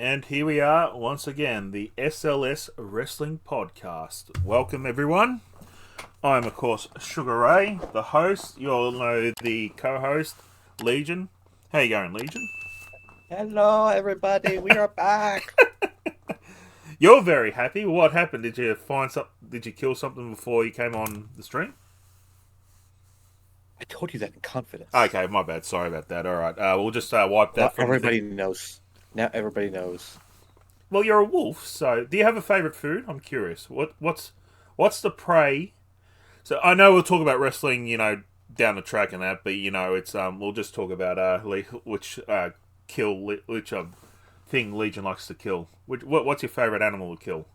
And here we are once again, the SLS Wrestling Podcast. Welcome, everyone. I'm, of course, Sugar Ray, the host. You all know the co-host, Legion. How you going, Legion? Hello, everybody. We are back. You're very happy. What happened? Did you find something? Did you kill something before you came on the stream? I told you that in confidence. Okay, my bad. Sorry about that. All right, we'll just wipe Now that from the thing. everybody knows. Now everybody knows. Well, you're a wolf, so do you have a favorite food? I'm curious. What's the prey? So I know we'll talk about wrestling, down the track and that, but it's we'll just talk about which thing Legion likes to kill. What's your favorite animal to kill?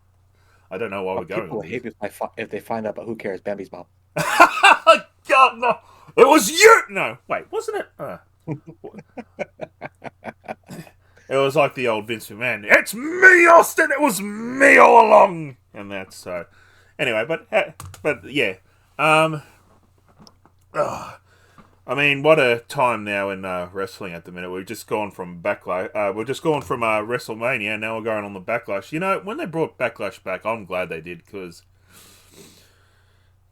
I don't know why we're going People with hate me if they find out, but who cares? Bambi's mom. this. God no, it was you. No, wait, wasn't it? It was like the old Vince McMahon. It's me, Austin. It was me all along, and that's so. Anyway, but yeah. I mean, what a time now in wrestling at the minute. We've just gone from Backlash. We're just gone from WrestleMania. Now we're going on the Backlash. When they brought Backlash back, I'm glad they did because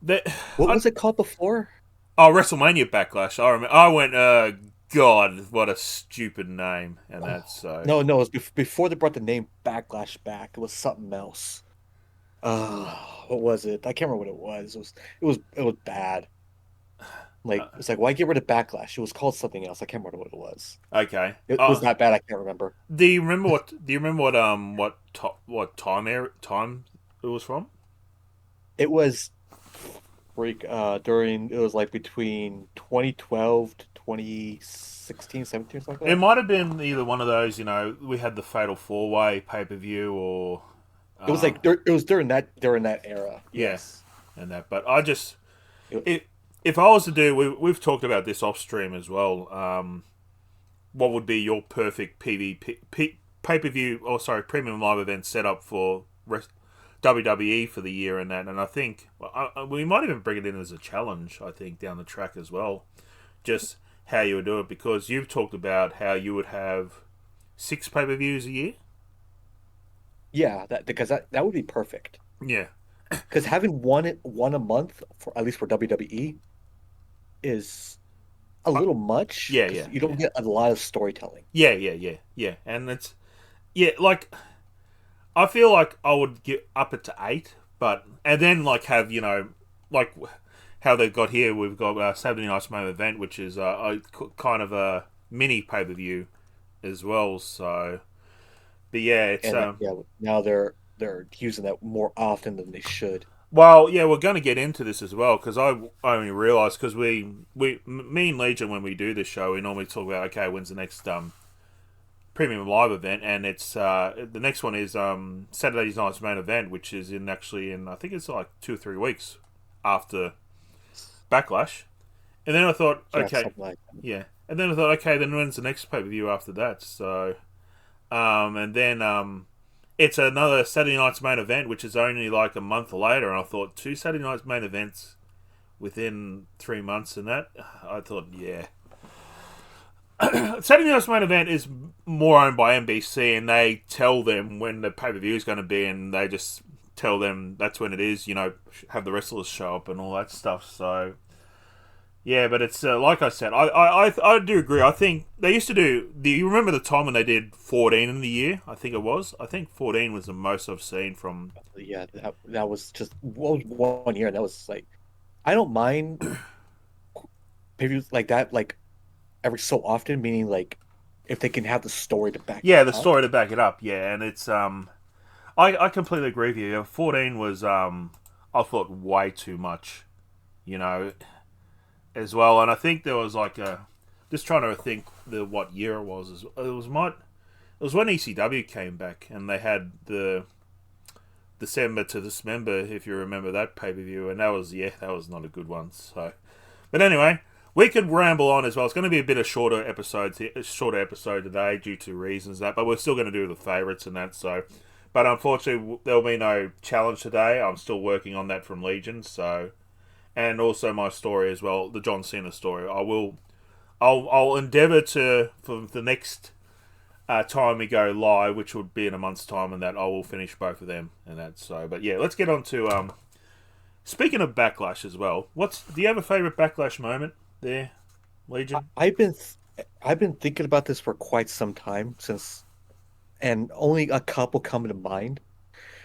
What was it called before? WrestleMania Backlash. I remember. I went, God, what a stupid name, and that's so. No, it was before they brought the name Backlash back. It was something else. What was it? I can't remember what it was. It was bad. It's like, why get rid of Backlash? It was called something else. I can't remember what it was. Okay. It was that bad. I can't remember. Do you remember what? Do you remember what time it was from? It was during it was like between 2012 to 2016, 17 or something It like might have been either one of those. We had the Fatal 4-Way pay-per-view, or that. It was like it was during that era. yes, Yeah. and that. But I just It- if I was to do, we've talked about this off stream as well. What would be your perfect pay-per-view, or sorry, premium live event setup for WWE for the year and that? And I think we might even bring it in as a challenge. I think down the track as well, just how you would do it, because you've talked about how you would have 6 pay-per-views a year. yeah, because that would be perfect. Yeah, Because having one a month for at least for WWE is a little much. yeah, 'Cause yeah, you don't get a lot of storytelling. yeah, and it's like I feel like I would get up it to 8, and then like have like how they've got here. We've got Saturday Night's Main Event, which is kind of a mini pay-per-view as well. So, but yeah, it's And yeah, now they're using that more often than they should. well, yeah, we're going to get into this as well, because I only realised, because me and Legion, when we do this show, we normally talk about, okay, when's the next premium live event, and it's the next one is Saturday Night's Main Event, which is in I think it's like 2 or 3 weeks after Backlash. And then I thought, Yeah, okay, something like that. yeah, and then I thought, okay, then when's the next pay per view after that? So, and then it's another Saturday Night's Main Event, which is only like a month later, and I thought 2 Saturday Night's Main Events within 3 months, and that I thought, yeah. Saturday Night's Main Event is more owned by NBC, and they tell them when the pay per view is going to be, and they just tell them that's when it is. Have the wrestlers show up and all that stuff. So yeah, but it's like I said, I do agree. I think they used to do. Do you remember the time when they did 14 in the year? I think it was. I think 14 was the most I've seen from. Yeah, that was just one year, and that was like, I don't mind previews like that, like every so often, meaning like if they can have the story to back Yeah, it the up. story to back it up. Yeah, and it's I completely agree with you. 14 was I thought way too much, you know, as well. And I think there was like a just trying to think what year it was. It was when ECW came back, and they had the December to Dismember, if you remember that pay per view, and that was not a good one. So, but anyway, we could ramble on as well. It's going to be a bit of shorter episode today due to reasons but we're still going to do the favourites and that. So, but unfortunately, there'll be no challenge today. I'm still working on that from Legion. So, and also my story as well, the John Cena story. I'll endeavour to for the next time we go live, which would be in a month's time, and that I will finish both of them and that. So, but yeah, let's get on to speaking of Backlash as well. Do you have a favorite Backlash moment there, Legion? I've been thinking about this for quite some time and only a couple come to mind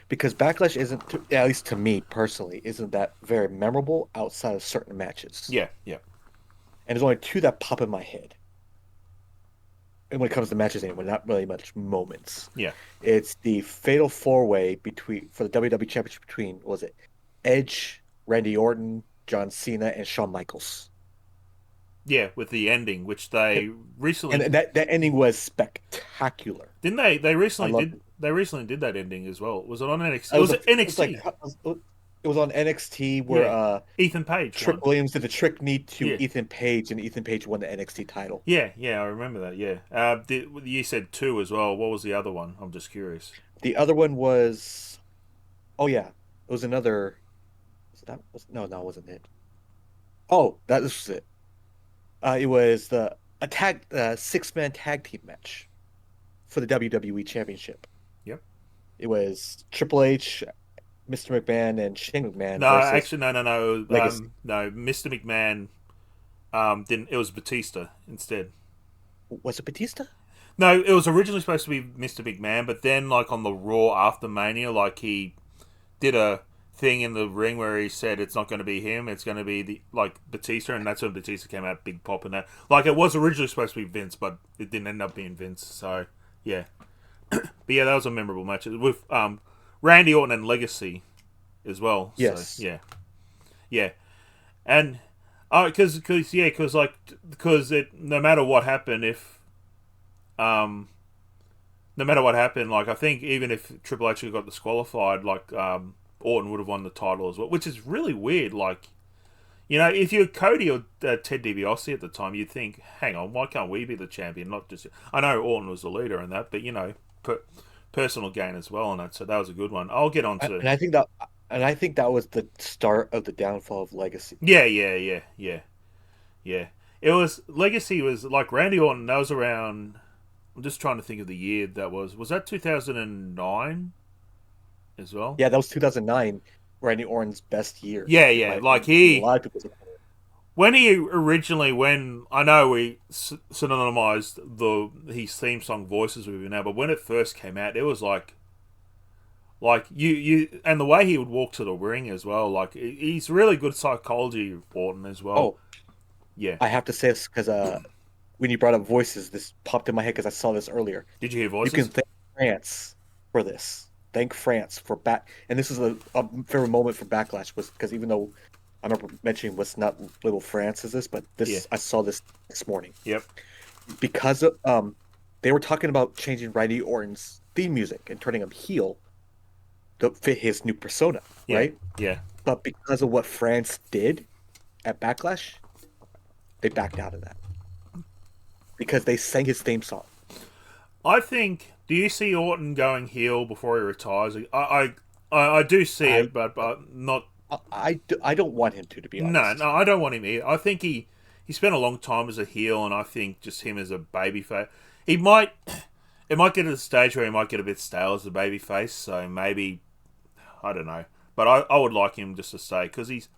because Backlash isn't, at least to me personally, isn't that very memorable outside of certain matches. Yeah, yeah, And there's only two that pop in my head. And when it comes to matches anyway, not really much moments. yeah, It's the fatal four-way for the WWE Championship between, was it Edge, Randy Orton, John Cena, and Shawn Michaels. yeah. With the ending, which they recently And that ending was spectacular. didn't they? They I recently loved did. it. They recently did that ending as well. Was it on NXT? It It was was a, at it was like NXT. it was on NXT where Yeah, Ethan Page Trick won. Williams did the trick knee to Yeah, Ethan Page, and Ethan Page won the NXT title. yeah, yeah. I remember that. Yeah. You said two as well. What was the other one? I'm just curious. The other one was, oh yeah, it was another. No, it wasn't it. Oh, that was it. It was the a tag six-man tag team match for the WWE Championship. Yep. It was Triple H, Mr. McMahon, and Shane McMahon No, versus actually, no. Legacy. No. Mr. McMahon didn't. It was Batista instead. Was it Batista? No, it was originally supposed to be Mr. McMahon, but then like on the Raw after Mania, like he did a thing in the ring where he said it's not going to be him, it's going to be the like Batista, and that's when Batista came out big pop and that. Like it was originally supposed to be Vince, but it didn't end up being Vince. So yeah, but yeah, that was a memorable match with Randy Orton and Legacy as well. Yes. So yeah, yeah, and because it no matter what happened, if no matter what happened, like I think even if Triple H had got disqualified, like Orton would have won the title as well, which is really weird. Like, if you're Cody or Ted DiBiase at the time, you'd think, hang on, why can't we be the champion? Not just I know Orton was the leader in that, but personal gain as well, and that. So that was a good one. I'll get on to And I think that was the start of the downfall of Legacy. yeah. It was Legacy was like Randy Orton. That was around. I'm just trying to think of the year that was. Was that 2009 as well? Yeah, that was 2009, Randy Orton's best year. Yeah. Like A lot of people. when I know we synonymized his theme song voices with him now, but when it first came out, it was like you and the way he would walk to the ring as well. Like he's really good psychology, Orton as well. Oh, yeah. I have to say this because when you brought up voices, this popped in my head because I saw this earlier. Did you hear voices? You can thank France for this. Thank France for and this is a favorite moment for Backlash was because even though I remember mentioning what's not little France is this, but I saw this morning. Yep. Because they were talking about changing Randy Orton's theme music and turning him heel to fit his new persona, right? Yeah. But because of what France did at Backlash, they backed out of that because they sang his theme song. I think. Do you see Orton going heel before he retires? I do see it, but not. I don't want him to be honest. No, I don't want him here. I think he spent a long time as a heel, and I think just him as a babyface. It might get to the stage where he might get a bit stale as a babyface. So maybe I don't know, but I would like him just to stay because he's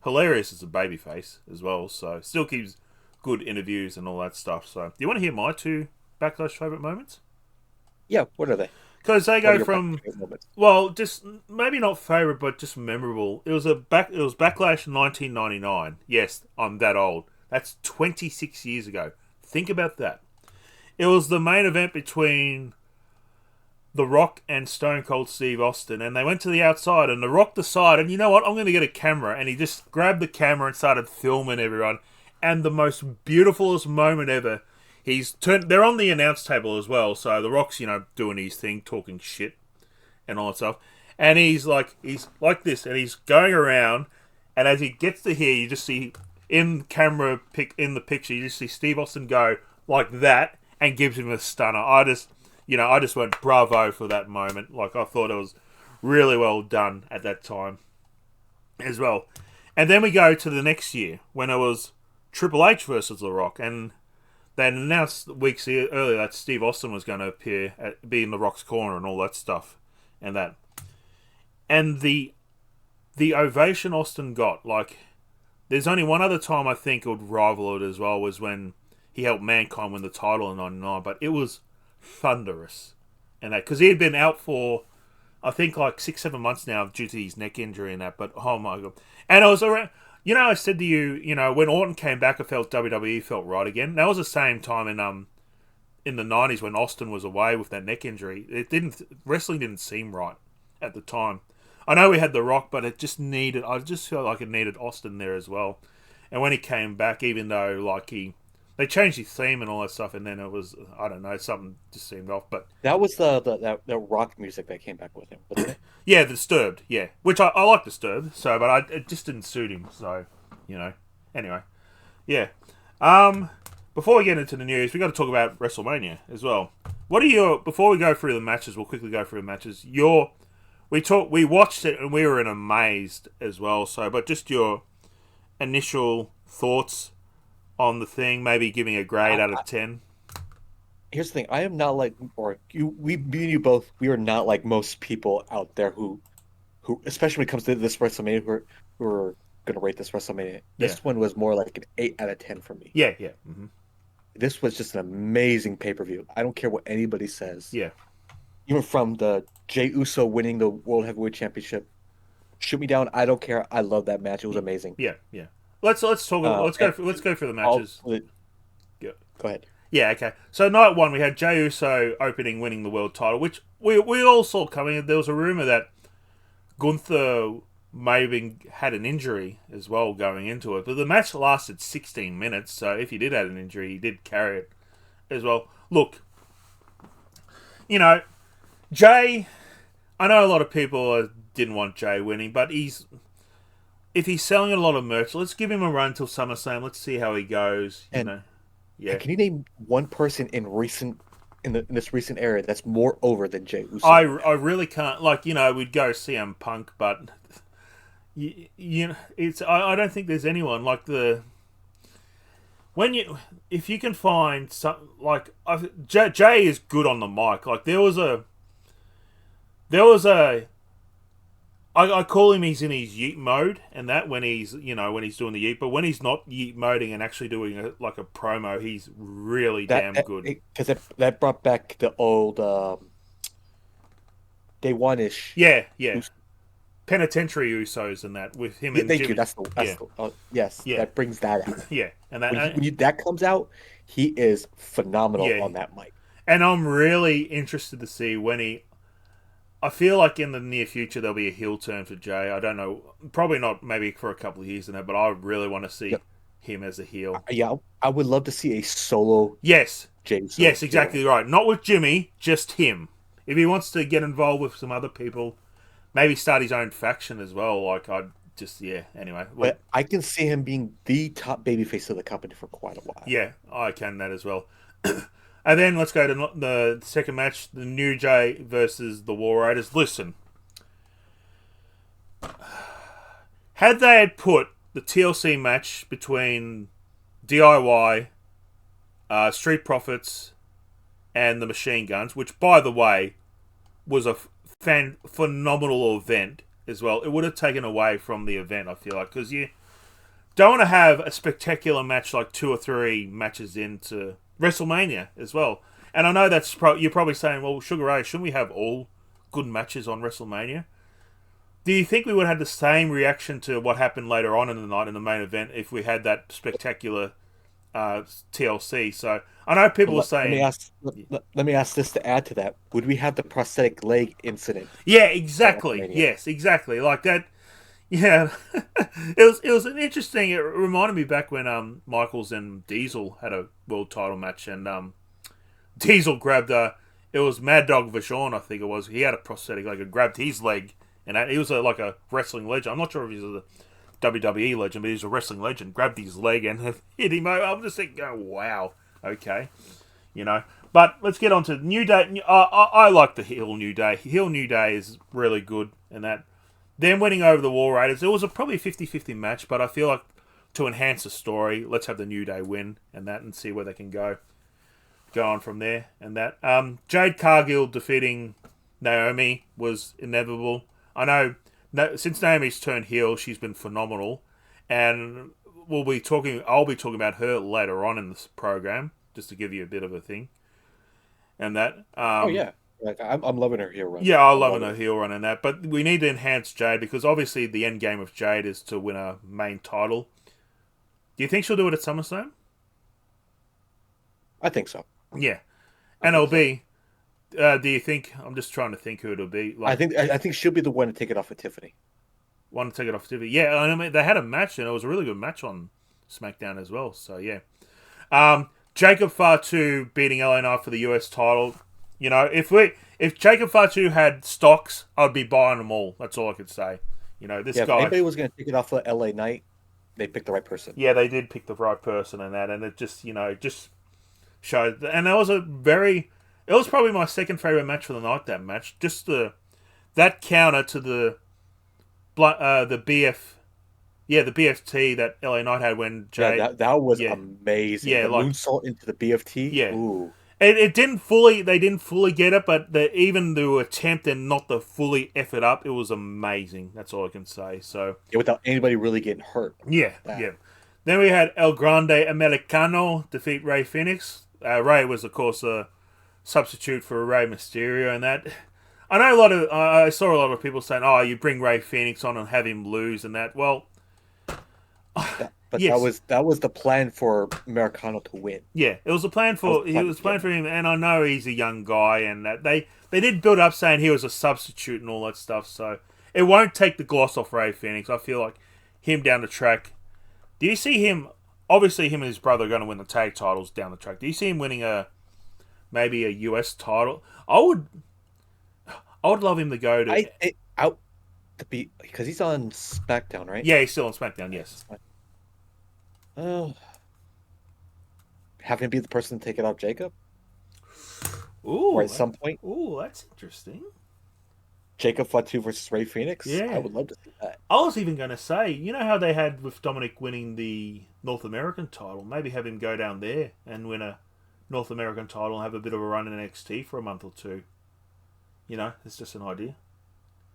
hilarious as a babyface as well. So still keeps good interviews and all that stuff. So do you want to hear my two Backlash favorite moments? Yeah, what are they? Because they go from just maybe not favorite, but just memorable. It was Backlash 1999. Yes, I'm that old. That's 26 years ago. Think about that. It was the main event between The Rock and Stone Cold Steve Austin, and they went to the outside, and The Rock decided, you know what, I'm going to get a camera, and he just grabbed the camera and started filming everyone, and the most beautifulest moment ever. They're on the announce table as well, so The Rock's, doing his thing, talking shit and all that stuff. And he's like this, and he's going around, and as he gets to here, you just see in the picture, you just see Steve Austin go like that and gives him a stunner. I just went bravo for that moment. Like I thought it was really well done at that time as well. And then we go to the next year when it was Triple H versus The Rock, and they announced weeks earlier that Steve Austin was going to be in the Rock's corner and all that stuff, and that, and the ovation Austin got, like, there's only one other time I think it would rival it as well, was when he helped Mankind win the title in '99, but it was thunderous, and that because he had been out for I think like 6-7 months now due to his neck injury and that. But oh my god! And I was around. I said to you, when Orton came back, I felt WWE felt right again. That was the same time in the '90s when Austin was away with that neck injury. Wrestling didn't seem right at the time. I know we had The Rock, but it just needed. I just felt like it needed Austin there as well. And when he came back, even though like they changed his theme and all that stuff, and then it was, I don't know, something just seemed off. But that was the rock music that came back with him, wasn't it? yeah, Disturbed, yeah, which I like Disturbed, so but it just didn't suit him. So anyway, yeah. Before we get into the news, we got to talk about WrestleMania as well. What are your before we go through the matches? We'll quickly go through the matches. We watched it and we were amazed as well. So, but just your initial thoughts on the thing, maybe giving a grade out of 10. Here's the thing: I am not like, or you, me and you both. We are not like most people out there who, especially when it comes to this WrestleMania, who are going to rate this WrestleMania. This one was more like an 8 out of 10 for me. Yeah, yeah. Mm-hmm. This was just an amazing pay-per-view. I don't care what anybody says. Yeah. Even from the Jey Uso winning the World Heavyweight Championship, shoot me down. I don't care. I love that match. It was amazing. Yeah, yeah. Let's talk. Let's go through the matches. Go ahead. Yeah, okay. So night one, we had Jey Uso winning the world title, which we all saw coming. There was a rumor that Gunther maybe had an injury as well going into it, but the match lasted 16 minutes. So if he did have an injury, he did carry it as well. Look, Jay. I know a lot of people didn't want Jay winning, but if he's selling a lot of merch, let's give him a run till SummerSlam. Let's see how he goes. Yeah. Can you name one person in this recent era that's more over than Jey Uso? I really can't. Like we'd go CM Punk, but it's I don't think there's anyone like if you can find some like Jay is good on the mic. Like there was a. I call him he's in his yeet mode, and that when he's doing the yeet, but when he's not yeet moding and actually doing a promo, he's really damn good. Because that brought back the old Day One-ish. Yeah. Penitentiary Usos and that with him and thank Jimmy. you. That's yes. Yeah. That brings that out. Yeah, and when that comes out, he is phenomenal on that mic. And I'm really interested to see when I feel like in the near future there'll be a heel turn for Jay. I don't know, probably not, maybe for a couple of years in that, but I really want to see him as a heel. Yeah, I would love to see a solo. Yes, Jay. Yes, exactly right. Not with Jimmy, just him. If he wants to get involved with some other people, maybe start his own faction as well. Like Anyway, but I can see him being the top babyface of the company for quite a while. Yeah, I can that as well. And then let's go to the second match, the New Day versus the War Raiders. Listen, had they had put the TLC match between DIY, Street Profits, and the Machine Guns, which, by the way, was a phenomenal event as well, it would have taken away from the event, I feel like, because you don't want to have a spectacular match like 2 or 3 matches into WrestleMania as well. And I know that's you're probably saying, well, Sugar Ray, shouldn't we have all good matches on WrestleMania? Do you think we would have the same reaction to what happened later on in the night in the main event if we had that spectacular TLC? So I know people are saying... Let me ask this to add to that. Would we have the prosthetic leg incident? Yeah, exactly. Yes, exactly. Like that. Yeah, it was an interesting. It reminded me back when Michaels and Diesel had a world title match, and Diesel grabbed it was Mad Dog Vachon, I think it was. He had a prosthetic leg and grabbed his leg, and he was like a wrestling legend. I'm not sure if he's a WWE legend, but he's a wrestling legend. Grabbed his leg and hit him. I'm just thinking, oh, wow, okay, But let's get on to New Day. I like the heel New Day. Heel New Day is really good, and that. Them winning over the War Raiders, it was probably a 50-50 match, but I feel like to enhance the story, let's have the New Day win and that, and see where they can go on from there. And that Jade Cargill defeating Naomi was inevitable. I know since Naomi's turned heel, she's been phenomenal, and I'll be talking about her later on in this program, just to give you a bit of a thing. And that Oh yeah, like I'm loving her heel run. yeah, I I'm love loving her it. heel run and that, but we need to enhance Jade because obviously the end game of Jade is to win a main title. Do you think she'll do it at SummerSlam? I think so. Yeah, I think so. NLB. Do you think? I'm just trying to think who it'll be. I Like, think I think she'll be the one to take it off of Tiffany. want to take it off TV? Yeah, I mean they had a match and it was a really good match on SmackDown as well. So yeah, Jacob Fatu beating LA Knight for the US title. You know, if Jacob Fatu had stocks, I'd be buying them all. That's all I could say. You know, this Yeah, if guy. anybody was going to take it off of LA Knight, they picked the right person. Yeah, they did pick the right person and that, and it just just showed. And that was a very. It was probably my second favorite match for the night. That match, just that counter to the BF, the BFT that LA Knight had when Jay. Yeah, that was Yeah, amazing. yeah, The like moonsault into the BFT. yeah. Ooh. It didn't fully. They didn't fully get it, but even the attempt and not the fully effort up, it was amazing. That's all I can say. So Yeah, without anybody really getting hurt. yeah, That yeah. Then we had El Grande Americano defeat Ray Phoenix. Ray was, of course, a substitute for Ray Mysterio, and that. I know a lot of. I saw a lot of people saying, "Oh, you bring Ray Phoenix on and have him lose," and that. Well, but yes, that was the plan for Americano to win. yeah, it was a plan That was for the he plan was to get planned him. for him, and I know he's a young guy, and that they did build up saying he was a substitute and all that stuff. So it won't take the gloss off Ray Phoenix. I feel like him down the track. Do you see him? Obviously, him and his brother are going to win the tag titles down the track. Do you see him winning maybe a US title? I would love him to go to. Out to be because he's on SmackDown, right? Yeah, he's still on SmackDown. Yeah. Yes. Oh, having him be the person to take it off Jacob, or Ooh, at some point, that's interesting. Jacob Fatu versus Ray Phoenix. I Yeah. would love to see that. I was even going to say, you know how they had with Dominic winning the North American title? Maybe have him go down there and win a North American title and have a bit of a run in NXT for a month or two. You know, it's just an idea.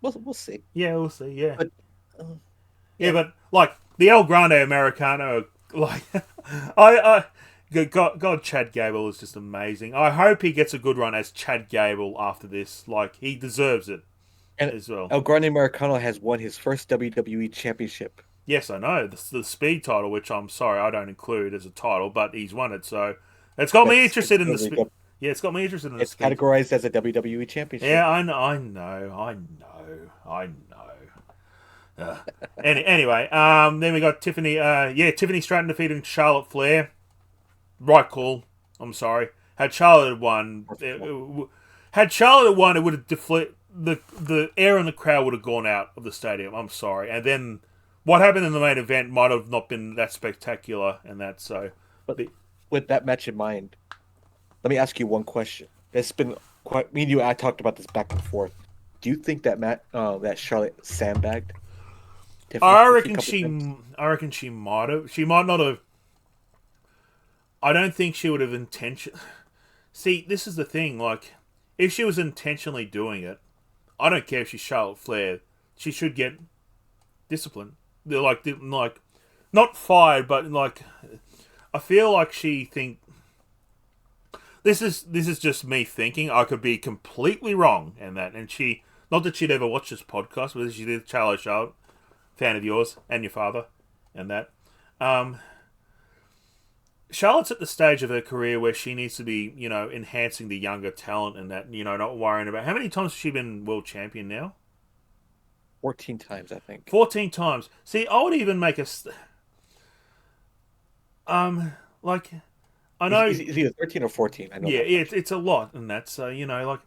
We'll see. Yeah, we'll see. Yeah, But yeah, yeah, but like the El Grande Americano, like I God, Chad Gable is just amazing. I hope he gets a good run as Chad Gable after this. Like he deserves it and as well. El Grande Americano has won his first WWE championship. Yes, I know the speed title, which I'm sorry I don't include as a title, but he's won it, so it's got me interested in the speed. Yeah, it's got me interested in the It's speed. categorized as a WWE championship. Yeah, I know, I know. Anyway, then we got Tiffany. Tiffany Stratton defeating Charlotte Flair. Right call. I'm sorry. Had Charlotte won, it would have deflated the air in the crowd would have gone out of the stadium. I'm sorry. And then what happened in the main event might have not been that spectacular, and that so. But with that match in mind, let me ask you one question. It's been quite. Me and you, I talked about this back and forth. Do you think that that Charlotte sandbagged Tiffany I a reckon couple times? I reckon she might have. She might not have. I don't think she would have intention. See, this is the thing. Like, if she was intentionally doing it, I don't care if she's Charlotte Flair. She should get disciplined. They're like not fired, but like I feel like she think this is just me thinking. I could be completely wrong in that. And she, not that she'd ever watch this podcast, but she did. Charlotte, fan of yours and your father, and that. Charlotte's at the stage of her career where she needs to be, enhancing the younger talent and that, not worrying about how many times has she been world champion now? 14 times, I think. 14 times. See, I would even make like, I know. It's either 13 or 14. I know. Yeah, that much. it's a lot in that. So, like,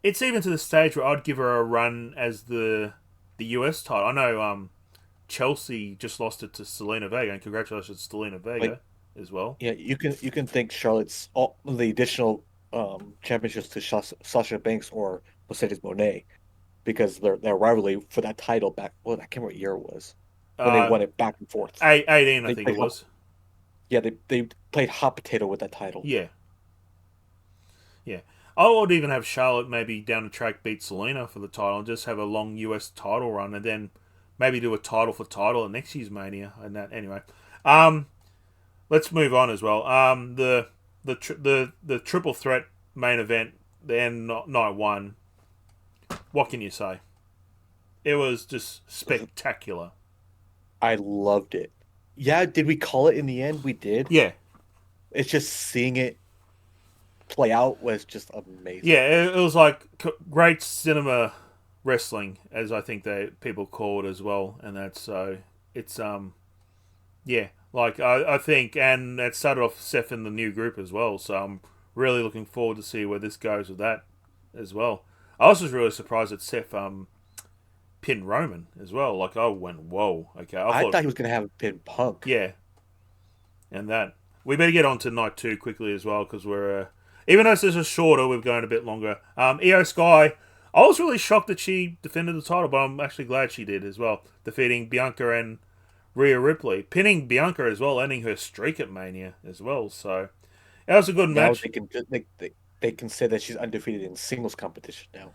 it's even to the stage where I'd give her a run as the US title. I know, Chelsea just lost it to Selena Vega, and congratulations to Selena Vega as well. Yeah, you can think Charlotte's all the additional championships to Sasha Banks or Mercedes Moné because their rivalry for that title back. Well, I can't remember what year it was. when they won it back and forth. 18, I They think it played hot, was. yeah, they played hot potato with that title. Yeah, yeah. I would even have Charlotte maybe down the track beat Selena for the title and just have a long US title run and then maybe do a title for title at next year's Mania and that. Anyway, let's move on as well. The triple threat main event, the end night one. What can you say? It was just spectacular. I loved it. Yeah, did we call it in the end? We did. Yeah, It's just seeing it play out was just amazing. yeah. It was like great cinema wrestling, as I think people call it as well, and that's so it's yeah. Like I think, and it started off Seth in the new group as well, so I'm really looking forward to see where this goes with that as well. I was just really surprised that Seth pinned Roman as well. Like I went, whoa, okay. I thought he was gonna have a pin Punk. Yeah, and that we better get on to night 2 quickly as well because we're even though this is shorter, we're going a bit longer. Io Sky, I was really shocked that she defended the title, but I'm actually glad she did as well, defeating Bianca and Rhea Ripley, pinning Bianca as well, ending her streak at Mania as well. So that was a good Now match. they can say that she's undefeated in singles competition now.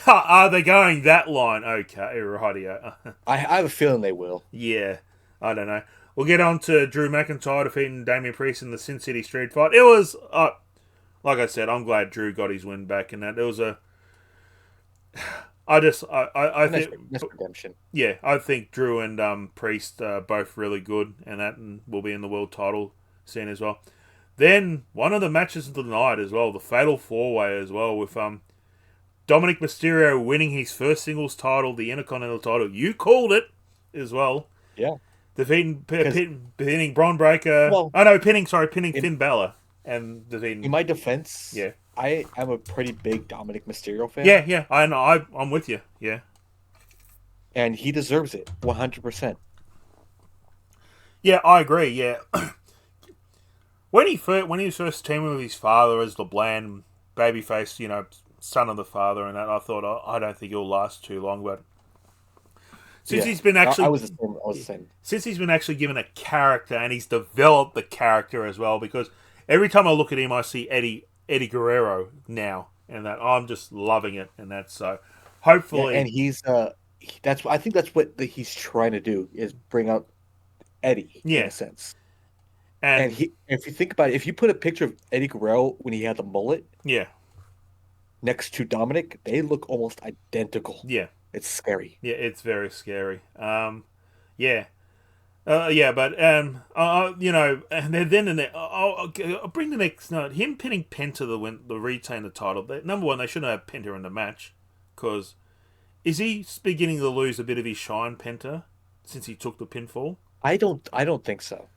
Are they going that line? Okay, rightio. I have a feeling they will. Yeah, I don't know. We'll get on to Drew McIntyre defeating Damian Priest in the Sin City Street Fight. It was, like I said, I'm glad Drew got his win back in that. It was a. I think Nice redemption. yeah, I think Drew and Priest are both really good, and that will be in the world title scene as well. Then one of the matches of the night as well, the Fatal 4-Way as well, with Dominic Mysterio winning his first singles title, the Intercontinental title. You called it as well. Yeah. Pinning Braun Breaker. Well, pinning Finn Balor and defeating. In my defense, Yeah. I am a pretty big Dominic Mysterio fan. Yeah, I know. I'm with you. Yeah. And he deserves it 100%. Yeah, I agree. Yeah. when he was first teaming with his father as the bland babyface, son of the father, and that, I thought, I don't think he'll last too long. But since he's been actually, I was the same. Since he's been actually given a character and he's developed the character as well, because every time I look at him, I see Eddie Guerrero now, and that I'm just loving it, and that's so. Hopefully, and he's I think that's what he's trying to do is bring out Eddie in a sense. And if you think about it, if you put a picture of Eddie Guerrero when he had the mullet, next to Dominic, they look almost identical. Yeah, it's scary. Yeah, it's very scary. But and then I'll bring the next note. Him pinning Penta the retain the title. Number one, they shouldn't have Penta in the match, because is he beginning to lose a bit of his shine, Penta, since he took the pinfall? I don't think so.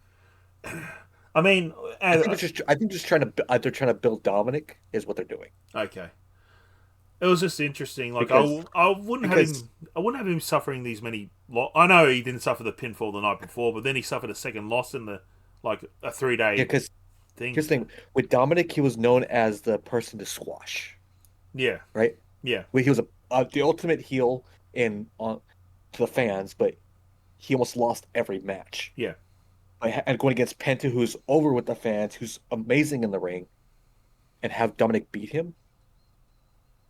I mean, I think they're trying to build Dominic is what they're doing. Okay. It was just interesting. Like I wouldn't have him suffering these many. I know he didn't suffer the pinfall the night before, but then he suffered a second loss in a 3-day. Yeah, because thing. Here's the thing with Dominic, he was known as the person to squash. Yeah. Right. Yeah. He was the ultimate heel to the fans, but he almost lost every match. Yeah. And going against Penta, who's over with the fans, who's amazing in the ring, and have Dominic beat him.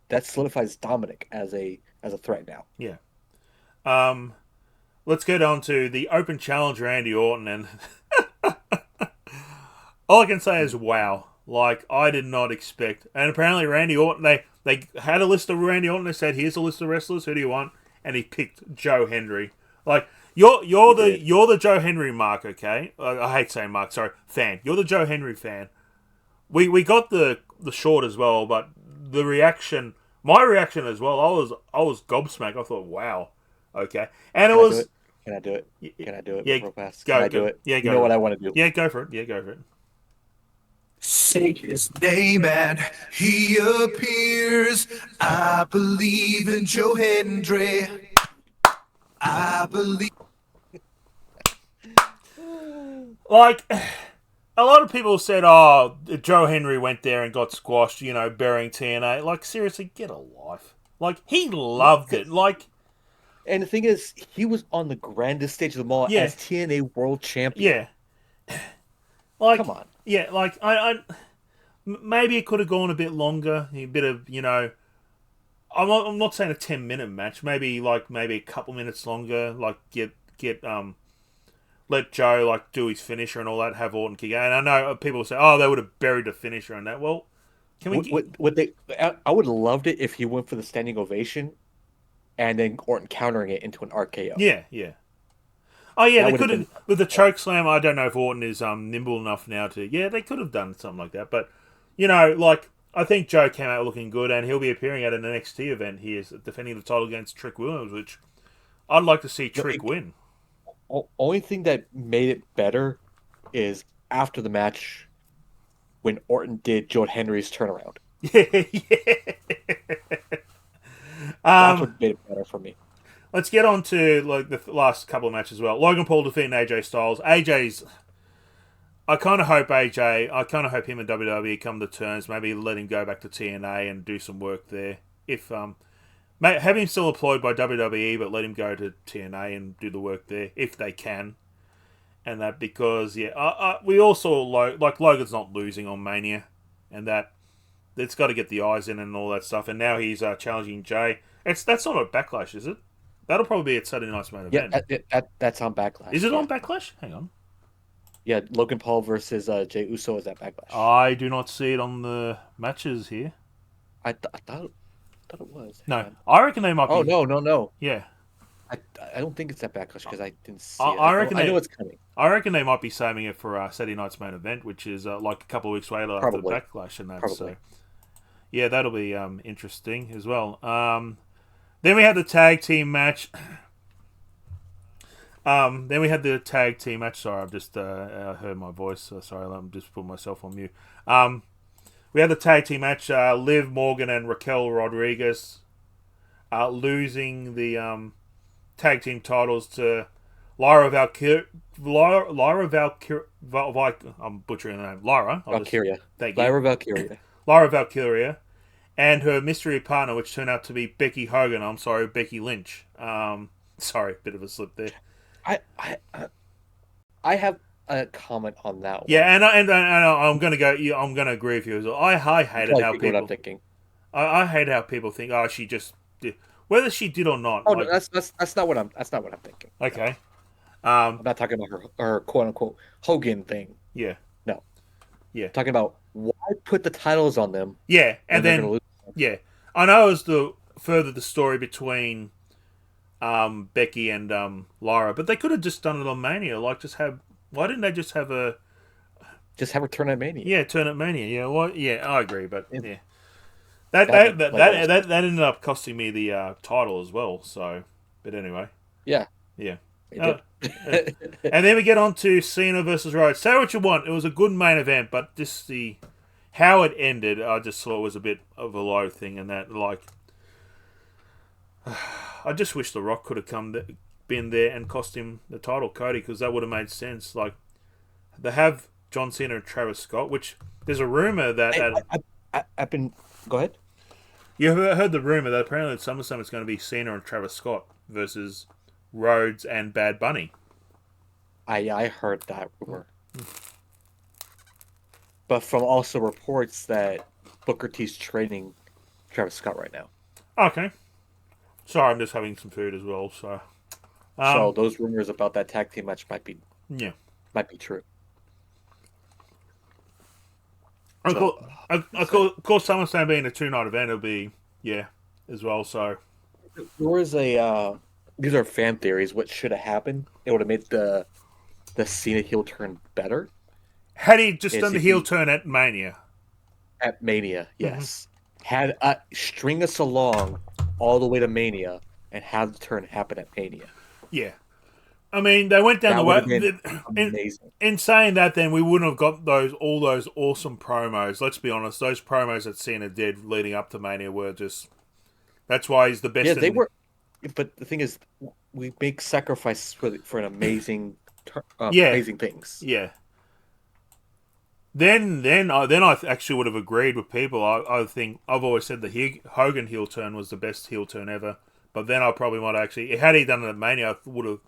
That solidifies Dominic as a threat now. Yeah. Let's get on to the open challenge, Randy Orton, and all I can say is wow. Like, I did not expect, and apparently Randy Orton, they had a list of Randy Orton. They said, "Here's a list of wrestlers. Who do you want?" And he picked Joe Hendry. Like, you're the Joe Hendry mark, okay? I hate saying mark. Sorry, fan. You're the Joe Hendry fan. We got the short as well, but the reaction. My reaction as well, I was gobsmacked. I thought, wow, okay. And Can I do it? Can I do it? Yeah, real fast? Can I do it? Yeah, go. You know what I want to do? Yeah, go for it. Yeah, go for it. Say his name and he appears. I believe in Joe Hendry. I believe. Like, a lot of people said, "Oh, Joe Hendry went there and got squashed," burying TNA. Like, seriously, get a life. Like, he loved it. Like, And the thing is, he was on the grandest stage of them all Yeah, as TNA World Champion. yeah. Like, Come on. yeah, like maybe it could have gone a bit longer. A bit of, I'm not saying a 10-minute match. Maybe a couple minutes longer. Like get let Joe like do his finisher and all that. Have Orton kick out. And I know people say, oh, they would have buried the finisher on that. Well, can we? What they? I would have loved it if he went for the standing ovation, and then Orton countering it into an RKO. Yeah, yeah. Oh yeah, That they would have could been. have with the choke slam. I don't know if Orton is nimble enough now to. Yeah, they could have done something like that. But like I think Joe came out looking good, and he'll be appearing at an NXT event. He is defending the title against Trick Williams, which I'd like to see Trick win. Only thing that made it better is after the match when Orton did Joe Henry's turnaround. Yeah, yeah. That's what made it better for me. Let's get on to like the last couple of matches as well. Logan Paul defeating AJ Styles. I kind of hope him and WWE come to terms. Maybe let him go back to TNA and do some work there. If have him still employed by WWE, but let him go to TNA and do the work there if they can. And that because we all saw like Logan's not losing on Mania, and that it's got to get the eyes in and all that stuff. And now he's challenging Jay. That's not a Backlash, is it? That'll probably be at Saturday night's main event. That's on Backlash. Is it on Backlash? Hang on. Yeah, Logan Paul versus Jey Uso is at Backlash. I do not see it on the matches here. I thought it was. No, I reckon they might be. Oh no. Yeah. I don't think it's at Backlash because I didn't see I, it. I reckon I know it's coming. I reckon they might be saving it for Saturday night's main event, which is like a couple of weeks later after Probably. Backlash and that. Probably. So yeah, that'll be interesting as well. Then we had the tag team match. Then we had the tag team match. Sorry, I've just heard my voice. Sorry, I'm just putting myself on mute. We had the tag team match. Liv Morgan and Raquel Rodriguez losing the tag team titles to Lyra Valkyria. I'm butchering the name. Valkyria. Thank you. Lyra Valkyria. Lyra Valkyria. And her mystery partner, which turned out to be Becky Hogan. I'm sorry, Becky Lynch. Sorry, bit of a slip there. I have a comment on that one. Yeah, and I'm gonna go. I'm gonna agree with you as well. I hated how people. What I'm thinking. I hate how people think. Oh, she just did. Whether she did or not. Oh, no, that's not what I'm thinking. Okay. I'm not talking about her quote unquote Hogan thing. Yeah. No. Yeah. I'm talking about why put the titles on them. Yeah, and then yeah, I know it was the further the story between Becky and Lyra, but they could have just done it on Mania. Like, why didn't they just have her turn at Mania? Yeah, turn at Mania. Yeah, well, yeah, I agree, but yeah, that ended up costing me the title as well. So, but anyway, yeah. It did. And then we get on to Cena versus Rhodes. Say what you want, it was a good main event, but just how it ended, I just thought was a bit of a low thing, and that like. I just wish The Rock could have been there and cost him the title, Cody, because that would have made sense. Like, they have John Cena and Travis Scott, which there's a rumor that I've been. Go ahead. You heard the rumor that apparently at SummerSlam it's going to be Cena and Travis Scott versus Rhodes and Bad Bunny. I heard that rumor, but from also reports that Booker T's training Travis Scott right now. Okay. Sorry, I'm just having some food as well. So those rumors about that tag team match might be true. Of course, SummerSlam being a 2-night event, it'll be as well. So there was these are fan theories. What should have happened? It would have made the Cena heel turn better. Had he just done the heel turn at Mania? At Mania, yes. Mm-hmm. Had string us along all the way to Mania and have the turn happen at Mania. Yeah. I mean, they went down the way. Amazing. In saying that, then we wouldn't have got all those awesome promos. Let's be honest; those promos that Cena did leading up to Mania were just. That's why he's the best. Yeah, they were. But the thing is, we make sacrifices for an amazing, amazing things. Yeah. Then I actually would have agreed with people. I think I've always said the Hogan heel turn was the best heel turn ever. But then I probably might actually, had he done it at Mania, I would have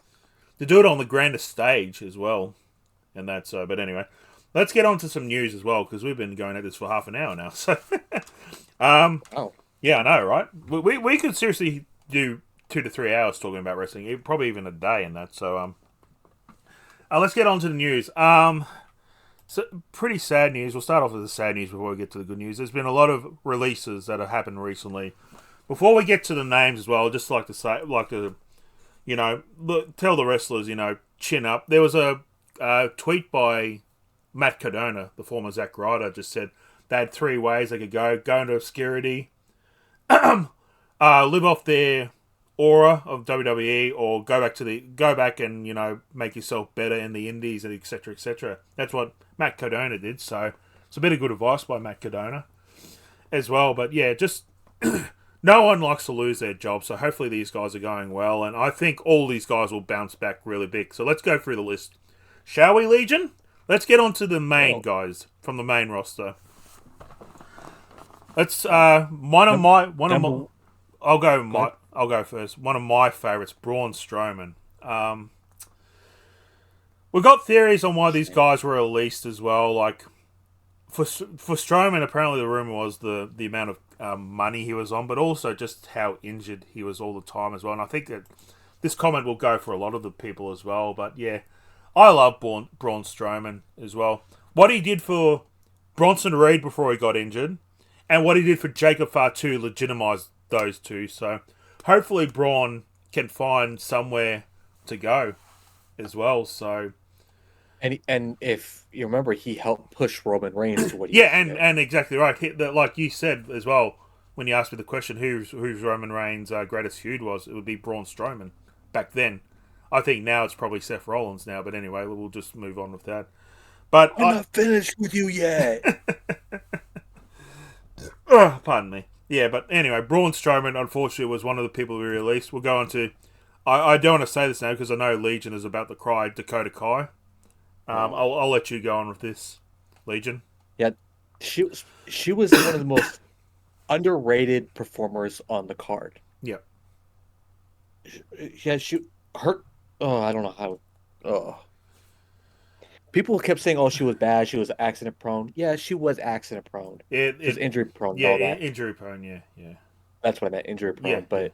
to do it on the grandest stage as well, and that's so. But anyway, let's get on to some news as well because we've been going at this for half an hour now. So, Oh, yeah, I know, right? We could seriously do 2 to 3 hours talking about wrestling, probably even a day, and that. So, let's get on to the news. So pretty sad news. We'll start off with the sad news before we get to the good news. There's been a lot of releases that have happened recently. Before we get to the names as well, I'd just like to say, tell the wrestlers, chin up. There was a tweet by Matt Cardona, the former Zack Ryder, just said they had 3 ways they could go into obscurity, live off their aura of WWE, or go back and make yourself better in the indies, and etc. etc. That's what Matt Cardona did. So it's a bit of good advice by Matt Cardona as well. But yeah, just no one likes to lose their job, so hopefully these guys are going well, and I think all these guys will bounce back really big. So let's go through the list, shall we, Legion? Let's get on to the main guys from the main roster. Let's I'll go first. One of my favorites, Braun Strowman. We've got theories on why these guys were released as well. Like for Strowman, apparently the rumor was the amount of money he was on, but also just how injured he was all the time as well. And I think that this comment will go for a lot of the people as well. But yeah, I love Braun Strowman as well. What he did for Bronson Reed before he got injured, and what he did for Jacob Fatu legitimised those two. So hopefully Braun can find somewhere to go as well. So and if you remember, he helped push Roman Reigns to what he and exactly right. Like you said as well, when you asked me the question, who's Roman Reigns' greatest feud was, it would be Braun Strowman back then. I think now it's probably Seth Rollins now, but anyway, we'll just move on with that. But I'm not finished with you yet. Pardon me. Yeah, but anyway, Braun Strowman, unfortunately, was one of the people we released. We'll go on to... I don't want to say this now because I know Legion is about to cry, Dakota Kai. I'll let you go on with this, Legion. Yeah, she was one of the most underrated performers on the card. Yeah. Yeah, I don't know how... People kept saying, "Oh, she was bad. She was accident prone." Yeah, she was accident prone. She was injury prone. Yeah, all that. Injury prone. Yeah. That's what I meant, injury prone. Yeah, but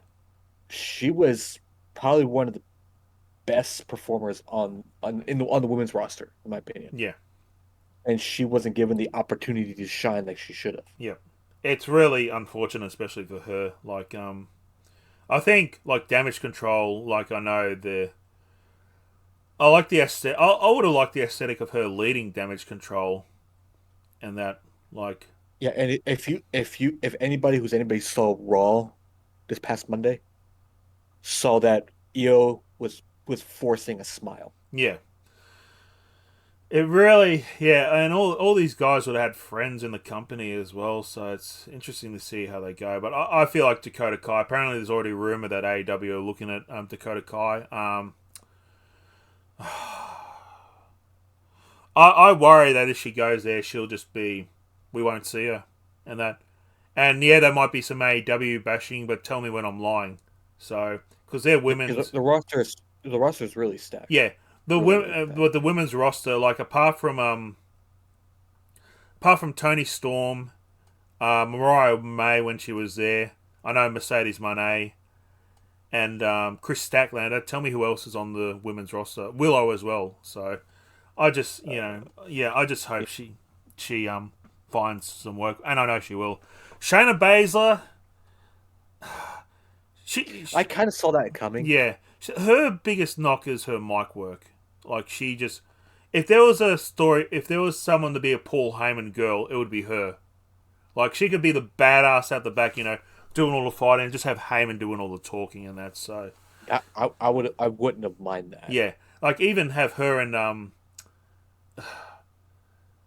she was probably one of the best performers on the women's roster, in my opinion. Yeah. And she wasn't given the opportunity to shine like she should have. Yeah. It's really unfortunate, especially for her. Like, I think like Damage Control. Like, I know I like the aesthetic. I would have liked the aesthetic of her leading Damage Control, and that, like, yeah. And if anybody saw Raw this past Monday, saw that Io was forcing a smile. Yeah, it really, and all these guys would have had friends in the company as well, so it's interesting to see how they go. But I feel like Dakota Kai. Apparently, there's already rumor that AEW are looking at Dakota Kai. I worry that if she goes there, she'll just be... We won't see her. And yeah, there might be some AEW bashing, but tell me when I'm lying. So, because they're women's... The roster is really stacked. Yeah. The women's roster, like, apart from Toni Storm, Mariah May when she was there, I know Mercedes Moné, and Chris Statlander. Tell me who else is on the women's roster. Willow as well. So I just, I just hope she finds some work, and I know she will. Shayna Baszler. I kind of saw that coming. Yeah, her biggest knock is her mic work. Like, she just, if there was someone to be a Paul Heyman girl, it would be her. Like, she could be the badass at the back, doing all the fighting, and just have Heyman doing all the talking and that. So I wouldn't have minded that. Yeah, like, even have her and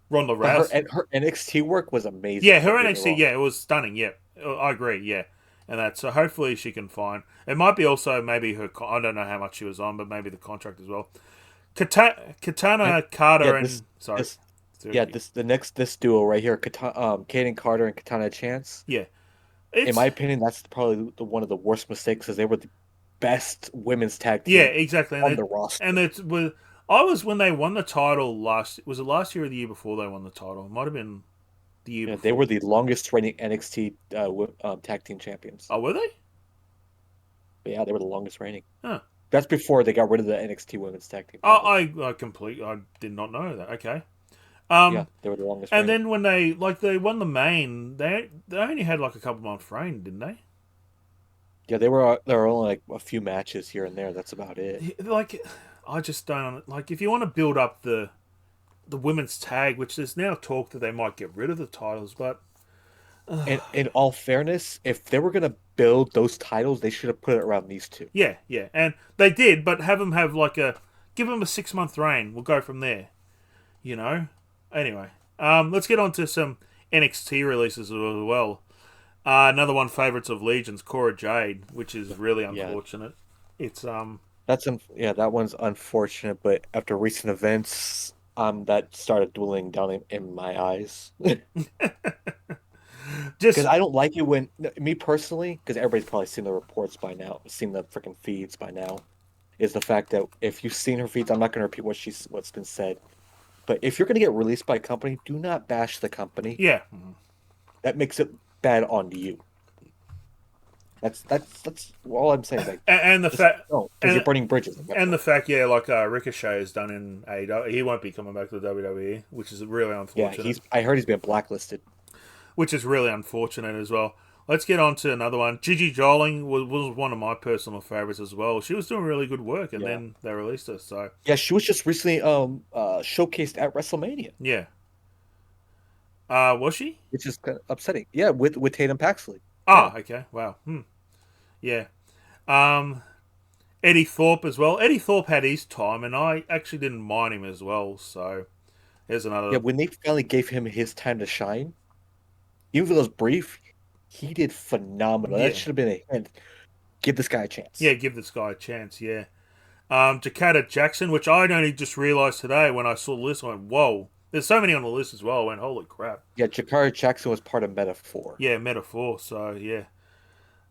Ronda Rousey. Her NXT work was amazing. Yeah, her NXT, it was stunning. Yeah, I agree. Yeah, and that. So hopefully she can find. It might be also maybe her. I don't know how much she was on, but maybe the contract as well. Katana Carter this duo right here, Kaden Carter and Katana Chance. Yeah, In It's my opinion, that's probably one of the worst mistakes because they were the best women's tag yeah, team exactly, on the roster. and it's with. I was when they won the title last. Was it last year or the year before they won the title? It might have been the year Yeah, they were before. the longest reigning NXT tag team champions. Oh, were they? But yeah, they were the longest reigning. Huh. That's before they got rid of the NXT women's tag team Oh, titles. I did not know that. Okay. Yeah, Um, they were the longest and reigning. then when they won the main, they only had like a couple months reign, didn't they? Yeah, there were only like a few matches here and there. That's about it. Like, I just don't like if you want to build up the women's tag, which there's now talk that they might get rid of the titles, but And in all fairness, if they were gonna build those titles, they should have put it around these two. yeah, yeah, and they did, but have them have like give them a 6 month reign. We'll go from there. You know. Anyway, let's get on to some NXT releases as well. Another one, favorites of Legion's Cora Jade, which is really Yeah, unfortunate. It's yeah, that one's unfortunate, but after recent events, that started dwindling down in my eyes. Because just I don't like it when me personally, because everybody's probably seen the reports by now, seen the freaking feeds by now, is the fact that if you've seen her feeds, I'm not going to repeat what's been said. But if you're going to get released by a company, do not bash the company. yeah, That makes it bad on you. That's all I'm saying. Like, and the just fact no, because you're and burning bridges. and the fact, yeah, like Ricochet has done in AEW, he won't be coming back to the WWE, which is really Yeah, unfortunate. I heard he's been blacklisted. Which is really unfortunate as well. Let's get on to another one. Gigi Joling was one of my personal favorites as well. She was doing really good work, and Yeah, then they released her. So yeah, she was just recently showcased at WrestleMania, yeah, was she? which is kind of upsetting. Yeah, with Tatum Paxley. Yeah, Ah, okay, wow, yeah. Um, Eddie Thorpe as well. Eddie Thorpe had his time, and I actually didn't mind him as well. So here's yeah. another. When they finally gave him his time to shine, even if it was brief, he did phenomenal. That Yeah, should have been a hint. Give this guy a yeah. chance. Give this guy a chance. Yeah. Jakata Jackson, which I only just realised today when I saw the list. I went, whoa. There's so many on the list as well. I went, holy crap. Yeah, Jakara Jackson was part of Metaphor. Yeah, metaphor. So yeah.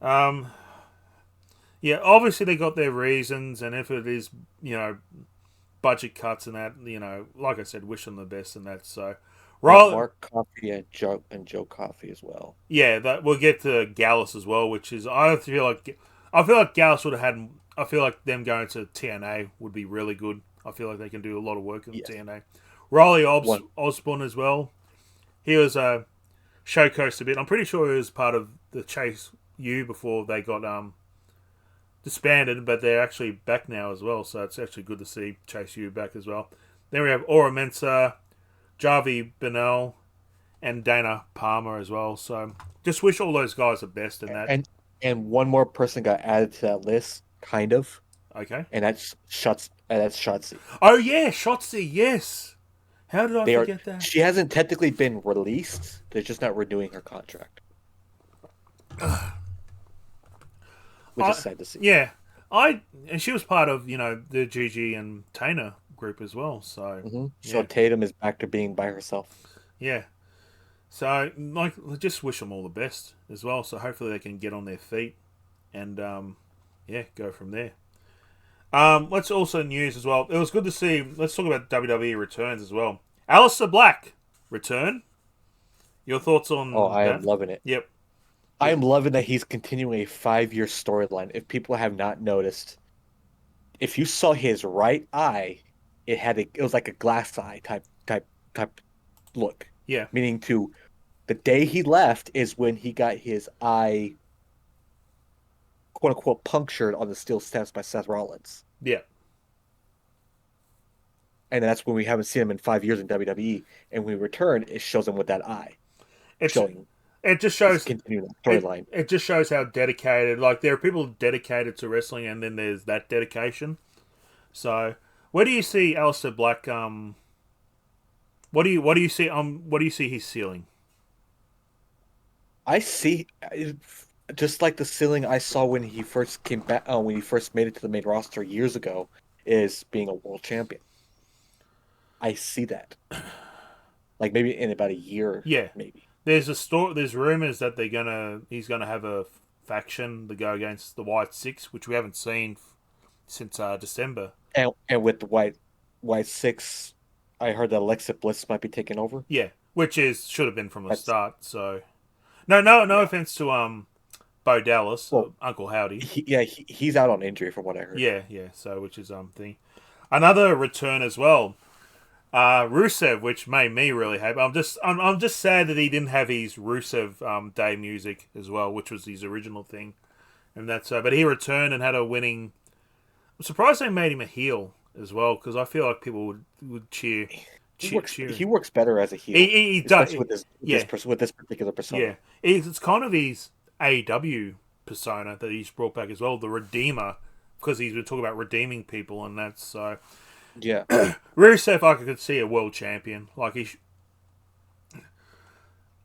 Um, yeah. Obviously they got their reasons, and if it is, you know, budget cuts and that, you know, like I said, wish them the best and that. So, Yeah, right. Mark Coffey and Joe Coffey as well. Yeah, that we'll get to Gallus as well, which is I feel like Gallus would have had. I feel like them going to TNA would be really good. I feel like they can do a lot of work in Yes, TNA. Riley one. Osborne as well. He was showcased a bit. I'm pretty sure he was part of the Chase U before they got disbanded, but they're actually back now as well. So it's actually good to see Chase U back as well. Then we have Aura Mensa, Javi Bennell, and Dana Palmer as well. So just wish all those guys the best in that. And one more person got added to that list, kind of, Okay. and that's Shotzi. Oh yeah, Shotzi. Yes. How did I They are. forget that? She hasn't technically been released. They're just not renewing her contract, which is sad to see. Yeah, and she was part of the Gigi and Tana group as well. So So yeah, Tatum is back to being by herself. yeah. So like, just wish them all the best as well. So hopefully they can get on their feet and yeah, go from there. Let's also news as well. It was good to see. Let's talk about WWE returns as well. Alistair Black return. Your thoughts Oh, on I am that? loving it. Yep. I am loving that he's continuing a 5-year storyline. If people have not noticed, if you saw his right eye, it was like a glass eye type look. Yeah. Meaning to the day he left is when he got his eye quote unquote punctured on the steel steps by Seth Rollins. Yeah. And that's when we haven't seen him in 5 years in WWE. And when we return, it shows him with that eye. It's Showing it just he's shows continuing that storyline. it just shows how dedicated. Like there are people dedicated to wrestling, and then there's that dedication. So where do you see Alistair Black? What do you see? What do you see his ceiling? I see, just like the ceiling I saw when he first came back, when he first made it to the main roster years ago, is being a world champion. I see that, like maybe in about a year, Yeah. maybe. There's rumors that he's gonna have a faction to go against the White Six, which we haven't seen since December. And with the White Six, I heard that Alexa Bliss might be taking over. Yeah, which should have been from the That's start. So no yeah. offense to Bo Dallas, Well, Uncle Howdy. he's out on injury from what I heard. Yeah. So which is thing. Another return as well. Rusev, which made me really happy. I'm just sad that he didn't have his Rusev Day music as well, which was his original thing, and that's but he returned and had a winning. I'm surprised they made him a heel as well because I feel like people would cheer. He works better as a heel, He does. especially with Yeah, with this particular persona. yeah. It's kind of his AEW persona that he's brought back as well, the Redeemer, because he's been talking about redeeming people, and that's so. Yeah, Rusev, I could see a world champion. Like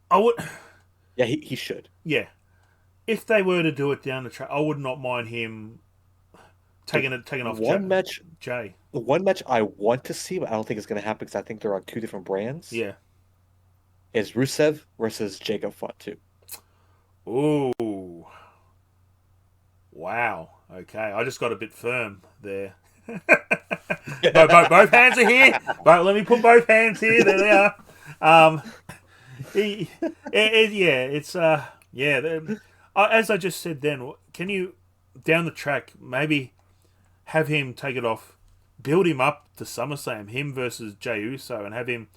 I would. yeah, he should. Yeah, if they were to do it down the track, I would not mind him taking off One match, Jay. the one match I want to see, but I don't think it's going to happen because I think they're on two different brands. Yeah. Is Rusev versus Jacob Fatu. Ooh. Wow. Okay, I just got a bit firm there. Both hands are here. Let me put both hands here. There they are. As I just said then, can you down the track maybe have him take it off, build him up to SummerSlam, him versus Jey Uso, and have him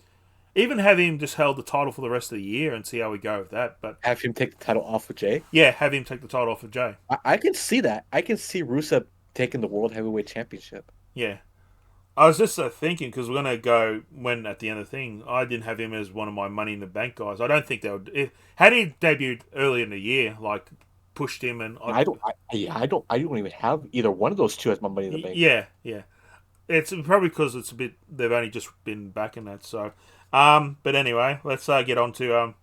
just held the title for the rest of the year and see how we go with that. But Have him take the title off with Jay. yeah, have him take the title off of Jay. I can see that. I can see Rusev taking the World Heavyweight Championship. Yeah. I was just thinking because we're gonna go when at the end of the thing. I didn't have him as one of my Money in the Bank guys. I don't think they would. Had he debuted early in the year, like pushed him and I don't even have either one of those two as my Money in the Bank. Yeah. It's probably because it's a bit. They've only just been back in that. So, but anyway, let's get on to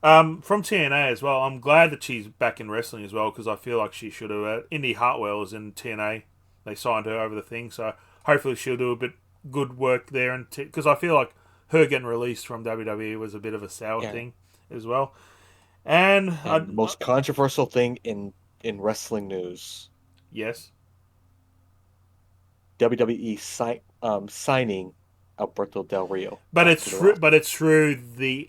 from TNA as well. I'm glad that she's back in wrestling as well because I feel like she should have. Indy Hartwell is in TNA. They signed her over the thing, so hopefully she'll do a bit good work there. And because I feel like her getting released from WWE was a bit of a sour thing as well. And the most controversial thing in wrestling news: yes, WWE signing Alberto Del Rio. But it's through the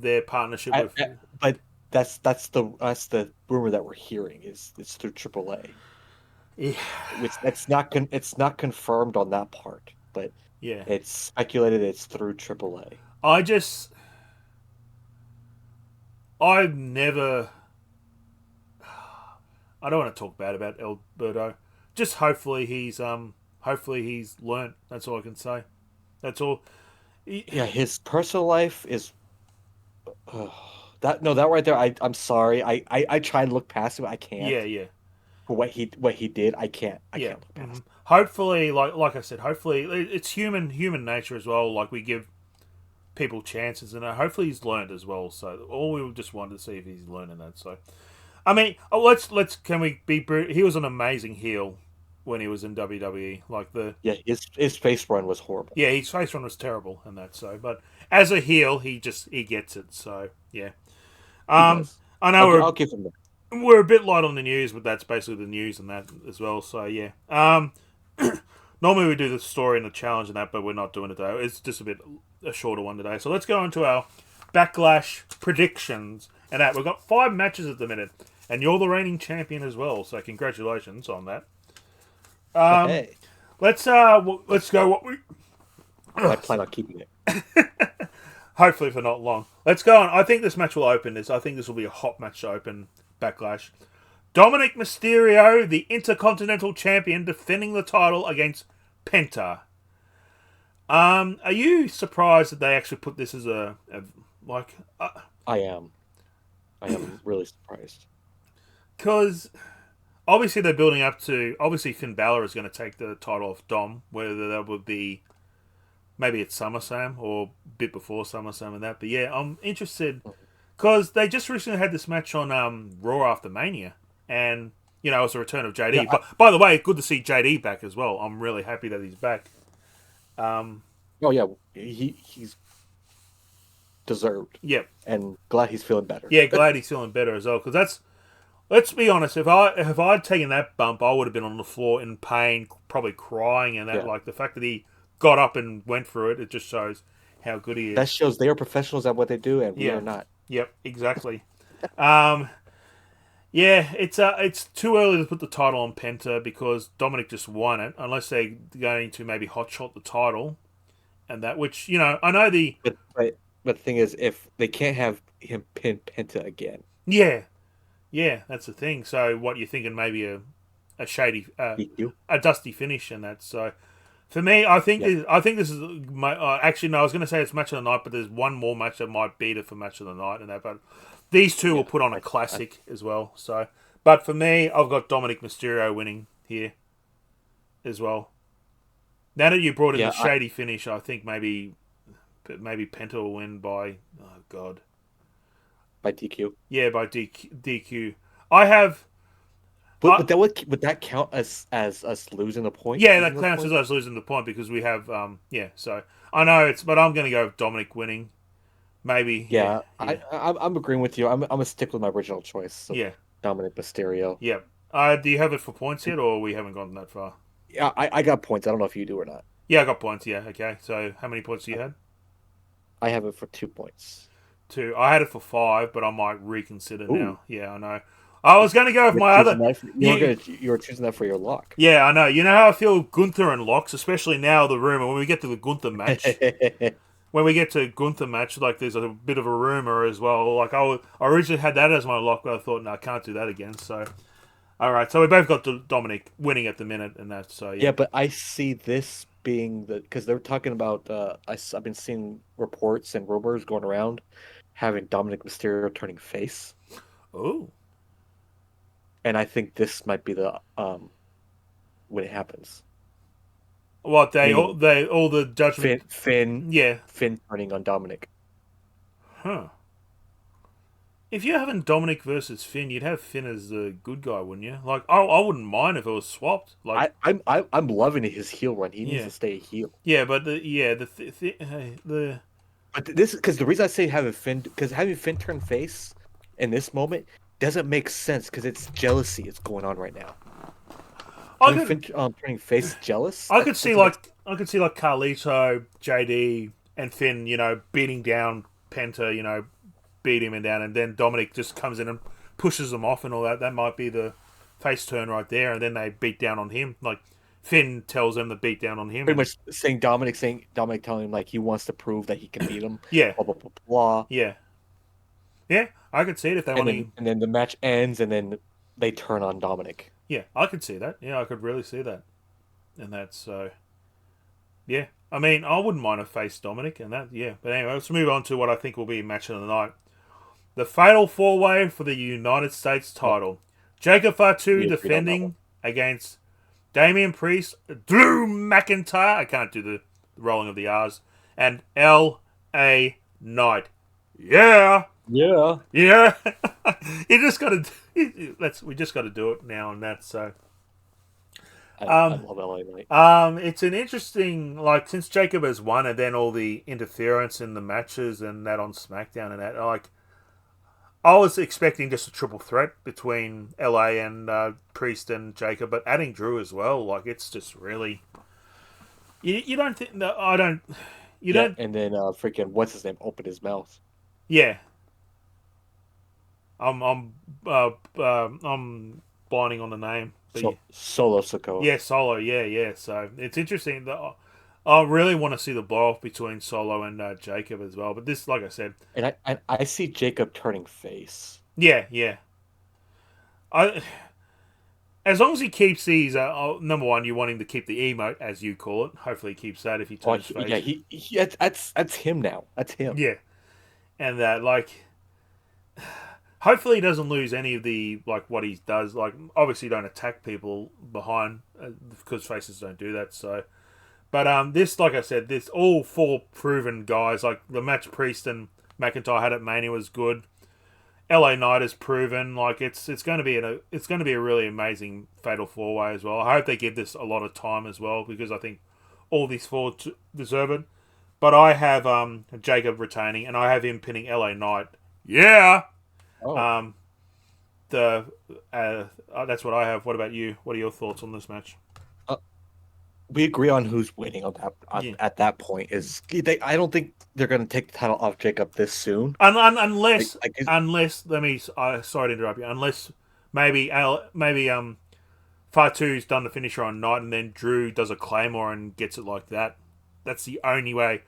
their partnership with. But that's the rumor that we're hearing is it's through AAA. Yeah. It's not confirmed on that part, but yeah, it's speculated it's through AAA. I've never. I don't want to talk bad about Alberto. Just hopefully he's learnt. That's all I can say. That's all. Yeah, his personal life is that right there. I'm sorry. I try and look past it. I can't. Yeah. For what he did, I can't look past it. Hopefully, like I said, hopefully it's human nature as well. Like we give people chances, and hopefully he's learned as well. So all we just wanted to see if he's learning that. So, I mean, can we be? He was an amazing heel when he was in WWE. Like his face run was horrible. Yeah, his face run was terrible, and that. So, but as a heel, he gets it. So yeah. I know I'll give him that. We're a bit light on the news, but that's basically the news and that as well. So yeah. Normally we do the story and the challenge and that, but we're not doing it today. It's just a shorter one today. So let's go into our Backlash predictions and that. We've got 5 matches at the minute, and you're the reigning champion as well. So congratulations on that. Hey. Let's go. I plan on keeping it. Hopefully for not long. Let's go on. I think this match will open this. I think this will be a hot match to open Backlash. Dominic Mysterio, the Intercontinental Champion, defending the title against Penta. Are you surprised that they actually put this as I am really surprised. Because obviously they're building up to. Obviously Finn Balor is going to take the title off Dom, whether that would be maybe it's SummerSlam or a bit before SummerSlam and that. But yeah, I'm interested because they just recently had this match on Raw after Mania. And, it was a return of JD. Yeah, but by the way, good to see JD back as well. I'm really happy that he's back. Oh, yeah. He's deserved. Yep. And glad he's feeling better. Yeah, glad he's feeling better as well. Because that's, let's be honest, if I'd taken that bump, I would have been on the floor in pain, probably crying, and that Yeah. like the fact that he got up and went through it, it just shows how good he is. That shows they are professionals at what they do, and we are not. Yep, exactly. Yeah, it's too early to put the title on Penta because Dominic just won it, unless they're going to maybe hotshot the title, and that, which, I know the But the thing is, if they can't have him pin Penta again, yeah, that's the thing. So what you're thinking, maybe a shady, DQ. a dusty finish, and that. So for me, I think this is my. Actually, no, I was going to say it's match of the night, but there's one more match that might beat it for match of the night, and that. But these two will put on a classic as well. So, but for me, I've got Dominic Mysterio winning here as well. Now that you brought in the shady finish, I think maybe Penta will win by by DQ. Yeah, by DQ. I have. But would that count as us losing the point? Yeah, that counts as us losing the point because we have So I know but I'm going to go with Dominic winning. Maybe. Yeah. I'm agreeing with you. I'm gonna stick with my original choice. So Dominic Mysterio. Yeah. Do you have it for points yet, or we haven't gotten that far? Yeah, I got points. I don't know if you do or not. Yeah, I got points. Yeah. Okay. So how many points do you had? I have it for 2 points. 2. I had it for 5, but I might reconsider now. Yeah, I know. I was going to go with my other. You were choosing that for your lock. Yeah, I know. You know how I feel Gunther and locks, especially now the rumor when we get to the Gunther match. When we get to Gunther match, like there's a bit of a rumor as well. Like I originally had that as my lock, but I thought, no, I can't do that again. So, all right. So we both got Dominic winning at the minute, and that. So yeah, but I see this being because they're talking about. I've been seeing reports and rumors going around having Dominic Mysterio turning face. Oh. And I think this might be the when it happens. What all the judgment Finn turning on Dominic. Huh. If you're having Dominic versus Finn, you'd have Finn as the good guy, wouldn't you? Like, I wouldn't mind if it was swapped. Like, I'm loving his heel run. He needs to stay a heel. Yeah, but But this because the reason I say having Finn turn face in this moment doesn't make sense because it's jealousy that's going on right now. Finn turning face jealous. I could see Carlito, JD, and Finn, beating down Penta, beat him down, and then Dominic just comes in and pushes them off and all that. That might be the face turn right there, and then they beat down on him. Like Finn tells them to beat down on him. Pretty much Dominic telling him like he wants to prove that he can beat him. Yeah. Blah blah blah blah. Yeah. Yeah, I could see it if they want to. And then the match ends, and then they turn on Dominic. Yeah, I could see that. Yeah, I could really see that. And that's so. Yeah, I mean, I wouldn't mind a face Dominic and that. Yeah, but anyway, let's move on to what I think will be a match of the night: the Fatal 4-Way for the United States title. Jacob Fatu defending against Damian Priest, Drew McIntyre. I can't do the rolling of the R's, and L.A. Knight. Yeah. Yeah. Yeah. We just got to do it now and that. So. I love LA Knight. It's an interesting, since Jacob has won, and then all the interference in the matches and that on SmackDown and that, I was expecting just a triple threat between LA and Priest and Jacob, but adding Drew as well, it's just really. You don't think that I don't. You don't. And then freaking what's his name? Open his mouth. Yeah. I'm blinding on the name. Solo Sikoa. Yeah, Solo. Yeah. So it's interesting that I really want to see the blow off between Solo and Jacob as well. But this, like I said, and I see Jacob turning face. Yeah. As long as he keeps these, number one, you want him to keep the emote, as you call it. Hopefully, he keeps that if he turns face. Yeah, that's him now. That's him. Yeah, and that hopefully he doesn't lose any of the what he does. Obviously, don't attack people behind because faces don't do that. So, but this, like I said, this all 4 proven guys. Like the match Priest and McIntyre had at Mania was good. LA Knight is proven. It's going to be a really amazing Fatal 4-Way as well. I hope they give this a lot of time as well because I think all these 4 deserve it. But I have Jacob retaining, and I have him pinning LA Knight. Yeah. Oh, Um, the that's what I have. What about you? What are your thoughts on this match? we agree on who's winning on that Yeah. at that point. I don't think they're going to take the title off Jacob this soon. Unless, Like, let me. Sorry to interrupt you. Unless maybe Fatu's done the finisher on Knight, and then Drew does a Claymore and gets it like that. That's the only way.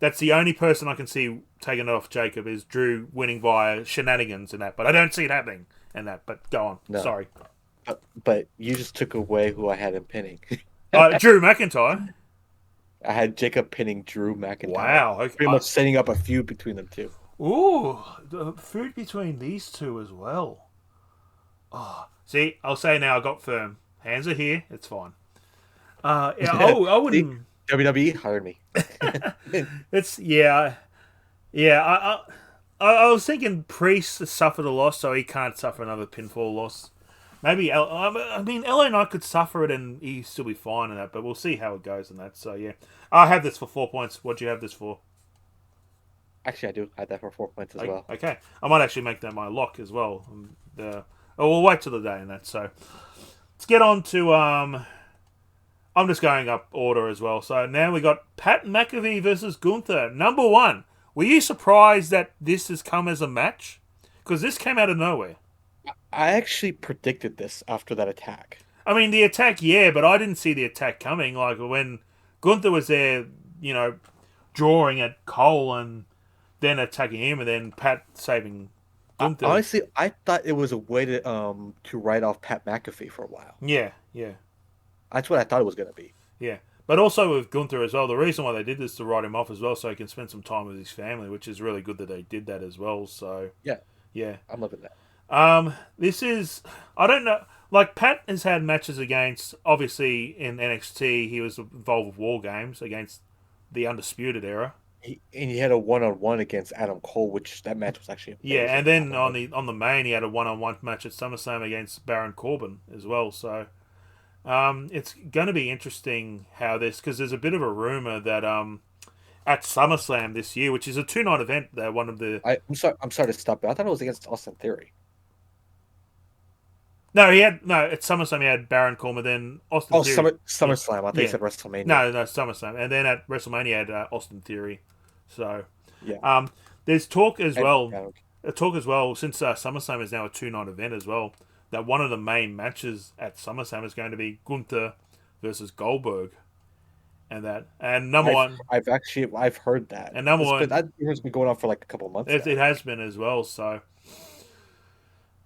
That's the only person I can see taking it off Jacob is Drew winning via shenanigans and that. But I don't see it happening and that. But go on. No. Sorry. but you just took away who I had him pinning. Drew McIntyre. I had Jacob pinning Drew McIntyre. Wow. Okay. Pretty much setting up a feud between them two. Ooh, the food between these two as well. Oh, see, I'll say now I got firm. Hands are here. It's fine. Yeah, I wouldn't. WWE hired me. It's yeah. I was thinking Priest suffered a loss, so he can't suffer another pinfall loss. Maybe I mean LA Knight could suffer it and he'd still be fine in that, but we'll see how it goes in that. So yeah, I have this for 4 points. What do you have this for? Actually, I do. I had that for 4 points as well. Okay, I might actually make that my lock as well. We'll wait till the day in that. So let's get on to I'm just going up order as well. So now we got Pat McAfee versus Gunther. Number 1. Were you surprised that this has come as a match? Because this came out of nowhere. I actually predicted this after that attack. I mean, the attack, yeah, but I didn't see the attack coming. Like when Gunther was there, drawing at Cole and then attacking him, and then Pat saving Gunther. Honestly, I thought it was a way to write off Pat McAfee for a while. Yeah. That's what I thought it was going to be. Yeah. But also with Gunther as well, the reason why they did this is to write him off as well so he can spend some time with his family, which is really good that they did that as well. So, yeah. I'm loving that. This is, I don't know, like Pat has had matches against, obviously in NXT, he was involved with War Games against the Undisputed Era. He had a one-on-one against Adam Cole, which that match was actually amazing. Yeah, and then on the main, he had a one-on-one match at SummerSlam against Baron Corbin as well. So it's going to be interesting how this, because there's a bit of a rumor that at SummerSlam this year, which is a 2-night event, that one of the I'm sorry to stop you. I thought it was against Austin Theory. at SummerSlam he had Baron Corbin, then Austin Theory. SummerSlam. I think you said WrestleMania. No, SummerSlam, and then at WrestleMania he had Austin Theory. So yeah, there's talk as well. Yeah. Since SummerSlam is now a 2-night event as well, that one of the main matches at SummerSlam is going to be Gunther versus Goldberg, and number one. I've heard that. And number one, that has been going on for like a couple of months. It has been as well. So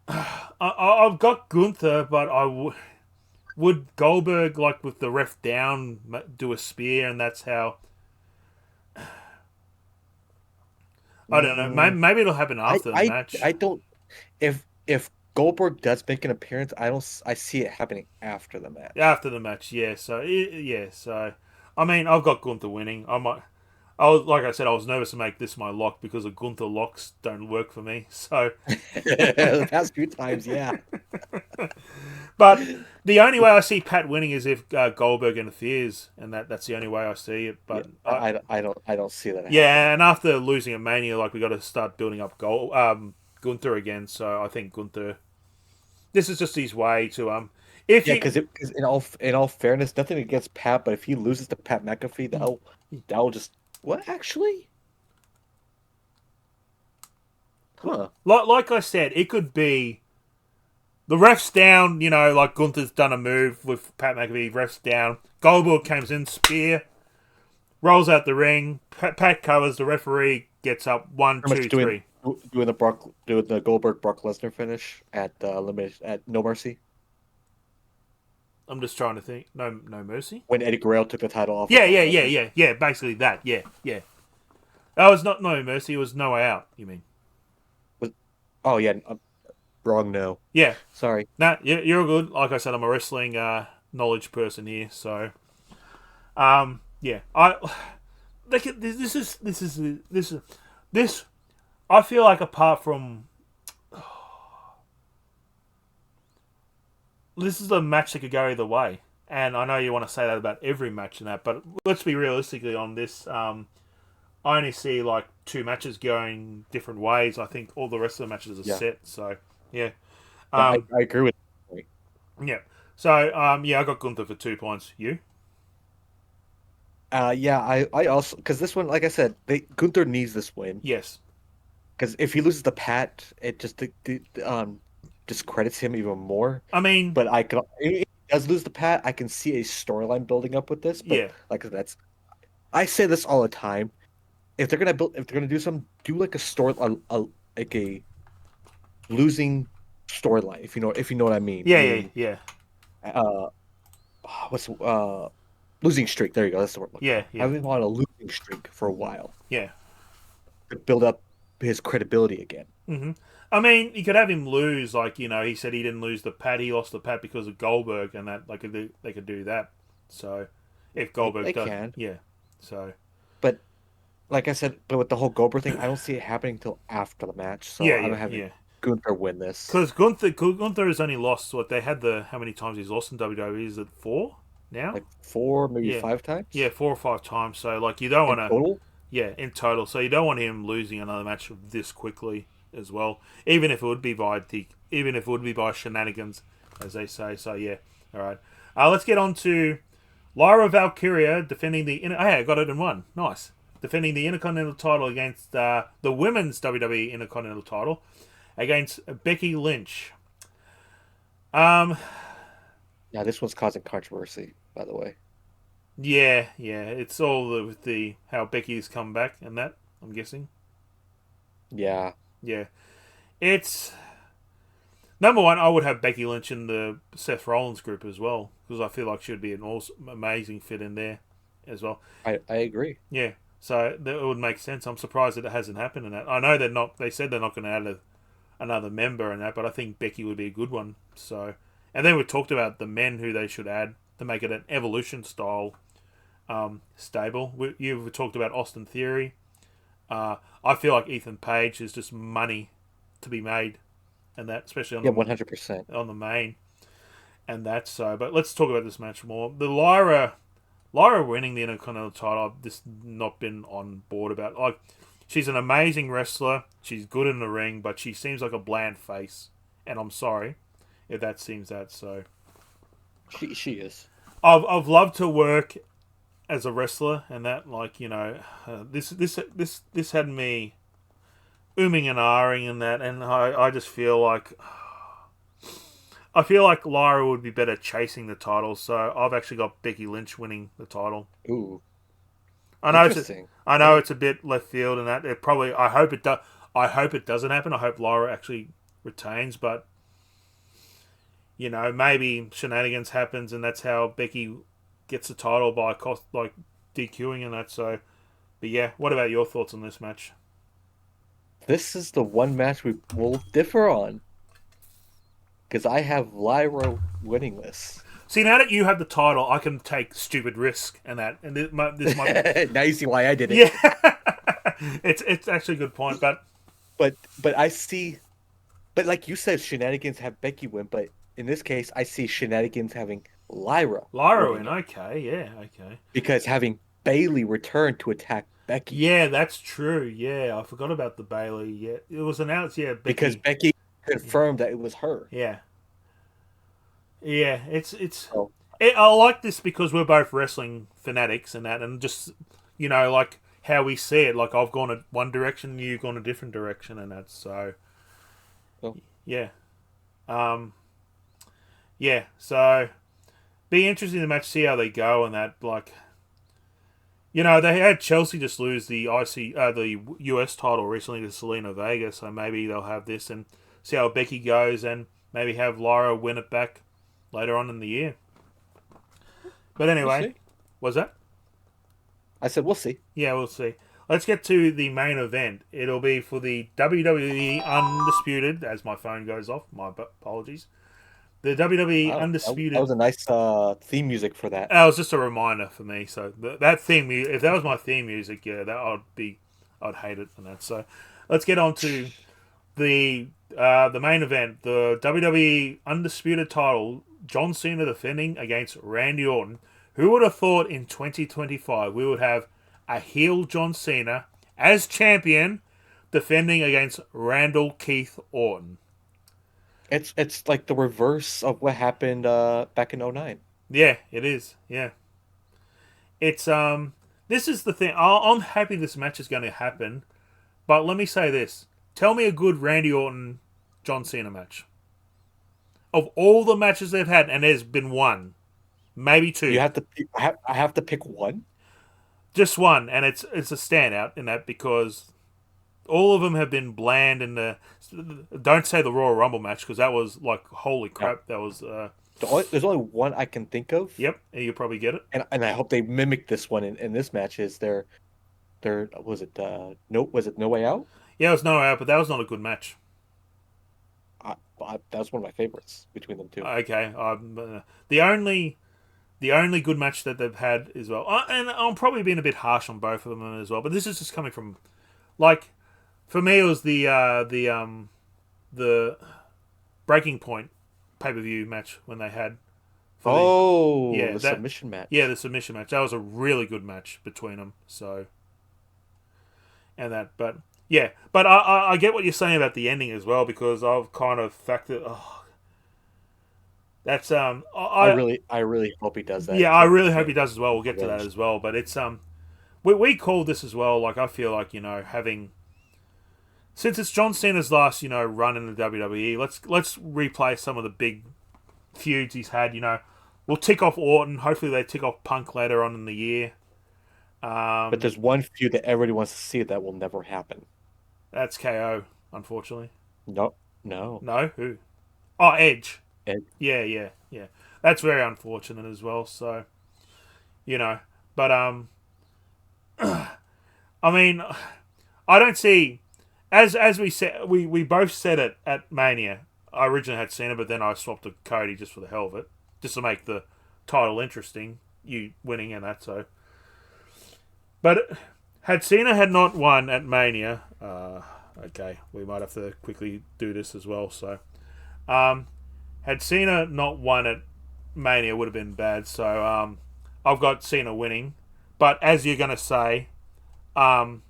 I've got Gunther, but would Goldberg, like with the ref down, do a spear, and that's how. I don't know. Maybe it'll happen after the match. I don't. If Goldberg does make an appearance, I see it happening after the match. After the match, yeah. So I mean, I've got Gunther winning. Like I said, I was nervous to make this my lock because the Gunther locks don't work for me. So the past few times, yeah. But the only way I see Pat winning is if Goldberg interferes, and that's the only way I see it. But yeah, I don't see that happening. Yeah, and after losing at Mania, like we got to start building up Gunther again. So I think Gunther. This is just his way to because in all fairness, nothing against Pat, but if he loses to Pat McAfee, that'll just what actually. Huh. Like I said, it could be the ref's down, like Gunther's done a move with Pat McAfee, ref's down. Goldberg comes in, spear, rolls out the ring, Pat covers, the referee gets up, 1, 2, 3. Doing the Goldberg Brock Lesnar finish at No Mercy. I'm just trying to think. No Mercy? When Eddie Guerrero took the title off. Yeah, basically that, yeah. That was not No Mercy, it was No Way Out, you mean? Oh, yeah. Wrong no. Yeah. Sorry. Nah, you're good. Like I said, I'm a wrestling knowledge person here, so yeah. This I feel like apart from this is a match that could go either way. And I know you want to say that about every match in that, but let's be realistically on this. I only see like 2 matches going different ways. I think all the rest of the matches are Yeah, set. So yeah, yeah, um, I agree with that. yeah. So yeah, I got Gunther for 2 points. You? Yeah, I also because this one, like I said, Gunther needs this win Yes. because if he loses the Pat, it just discredits him even more. I mean, But if he does lose the Pat, I can see a storyline building up with this. But yeah, like that's I say this all the time. If they're gonna do some, do like a story, like a losing storyline. If you know what I mean. yeah, yeah, Meaning, yeah, uh, what's losing streak. There you go. That's the word I'm looking yeah, for. yeah, Have him on a losing streak for a while yeah. to build up his credibility again. I mean, you could have him lose, like he said he didn't lose the Pat. He lost the Pat because of Goldberg, and that they could do that. So if They Goldberg does, can, yeah. So but like I said, but with the whole Goldberg thing, I don't see it happening until after the match. So yeah, I'm yeah, having yeah. Gunther win this. Because Gunther has only lost what they had the how many times he's lost in WWE? Is it 4 now? Like 4, maybe Yeah, 5 times yeah, 4 or 5 times. So like you don't in want to, total. yeah, in total. So you don't want him losing another match this quickly as well. Even if it would be by shenanigans, as they say. So yeah, all right. Let's get on to Lyra Valkyria defending the. Hey, I got it in one. Nice. Defending the Intercontinental title against the Women's WWE Intercontinental title against Becky Lynch. Um, Yeah, this one's causing controversy, by the way. yeah, yeah, it's all with the how Becky's come back and that. I'm guessing. Yeah, Yeah, it's number one. I would have Becky Lynch in the Seth Rollins group as well because I feel like she'd be an awesome, amazing fit in there as well. I agree. Yeah, so that would make sense. I'm surprised that it hasn't happened in that. I know they're not. They said they're not going to add another member in that, but I think Becky would be a good one. So, and then we talked about the men who they should add to make it an evolution style stable. You've talked about Austin Theory. I feel like Ethan Page is just money to be made, and that especially Yeah, 100%. on the main and that. So, but let's talk about this match more. The Lyra winning the Intercontinental title, I've just not been on board about. Like, she's an amazing wrestler. She's good in the ring, but she seems like a bland face, and I'm sorry if that seems that. So, She is. I've loved to work as a wrestler, and that this had me umming and ahhing and that, and I just feel like Lyra would be better chasing the title, so I've actually got Becky Lynch winning the title. Ooh, I know interesting. I know it's a bit left field, and that it probably. I hope it does. I hope it doesn't happen. I hope Lyra actually retains, but maybe shenanigans happens, and that's how Becky gets the title by cost like DQing and that. So, but yeah, what about your thoughts on this match? This is the one match we will differ on because I have Lyra winning this. See, now that you have the title, I can take stupid risk and that, and this might. Now you see why I did it. Yeah, it's actually a good point, but I see, but like you said, shenanigans have Becky win, but in this case, I see shenanigans having Lyra win. winning it. Okay, yeah, okay. Because having Bailey return to attack Becky. Yeah, that's true. Yeah, I forgot about the Bailey. Yeah, it was announced. Yeah, Becky. Because Becky confirmed that it was her. Yeah, yeah. Oh, I like this because we're both wrestling fanatics and that, and just like how we see it. Like I've gone one direction, you've gone a different direction, and that. So, oh. yeah, yeah. So, be interesting to match, see how they go, and that. Like, they had Chelsea just lose the the US title recently to Selena Vega, so maybe they'll have this and see how Becky goes, and maybe have Lyra win it back later on in the year. But anyway, was that? I said we'll see. Yeah, we'll see. Let's get to the main event. It'll be for the WWE Undisputed, as my phone goes off. My apologies. The WWE Undisputed. That was a nice theme music for that. That was just a reminder for me. So that theme, if that was my theme music, yeah, I'd hate it for that. So let's get on to the main event. The WWE Undisputed title John Cena defending against Randy Orton. Who would have thought in 2025 we would have a heel John Cena as champion defending against Randall Keith Orton? It's like the reverse of what happened back in '09. Yeah, it is. Yeah. It's this is the thing. I'm happy this match is going to happen, but let me say this. Tell me a good Randy Orton John Cena match. Of all the matches they've had, and there's been one, maybe two. You have to. I have to pick one. Just one, and it's a standout in that because all of them have been bland. In the don't say the Royal Rumble match because that was like holy crap. That was There's only one I can think of. yep. You probably get it. And I hope they mimic this one in this match. Is their was it No Way Out? Yeah, it was no out, but that was not a good match. That was one of my favorites between them two. Okay, the only good match that they've had as well, and I'm probably being a bit harsh on both of them as well. But this is just coming from, like, for me it was the Breaking Point pay-per-view match when they had. The submission match. Yeah, the submission match. That was a really good match between them. So, and that, but yeah, but I get what you're saying about the ending as well because I've kind of factored. Oh, that's I really hope he does that. Yeah, I really hope he does as well. We'll get to that as well. But it's we called this as well. Like I feel like having since it's John Cena's last run in the WWE, let's replay some of the big feuds he's had. We'll tick off Orton. Hopefully they tick off Punk later on in the year. But there's one feud that everybody wants to see that will never happen. That's KO, unfortunately. No. No, who? Oh, Edge. Ed. Yeah. That's very unfortunate as well. So, but I mean, I don't see as we said we both said it at Mania. I originally had Cena, but then I swapped to Cody just for the hell of it, just to make the title interesting. You winning and that so. But had Cena had not won at Mania, okay, we might have to quickly do this as well. So, had Cena not won at Mania, would have been bad. So, I've got Cena winning. But as you're gonna say, the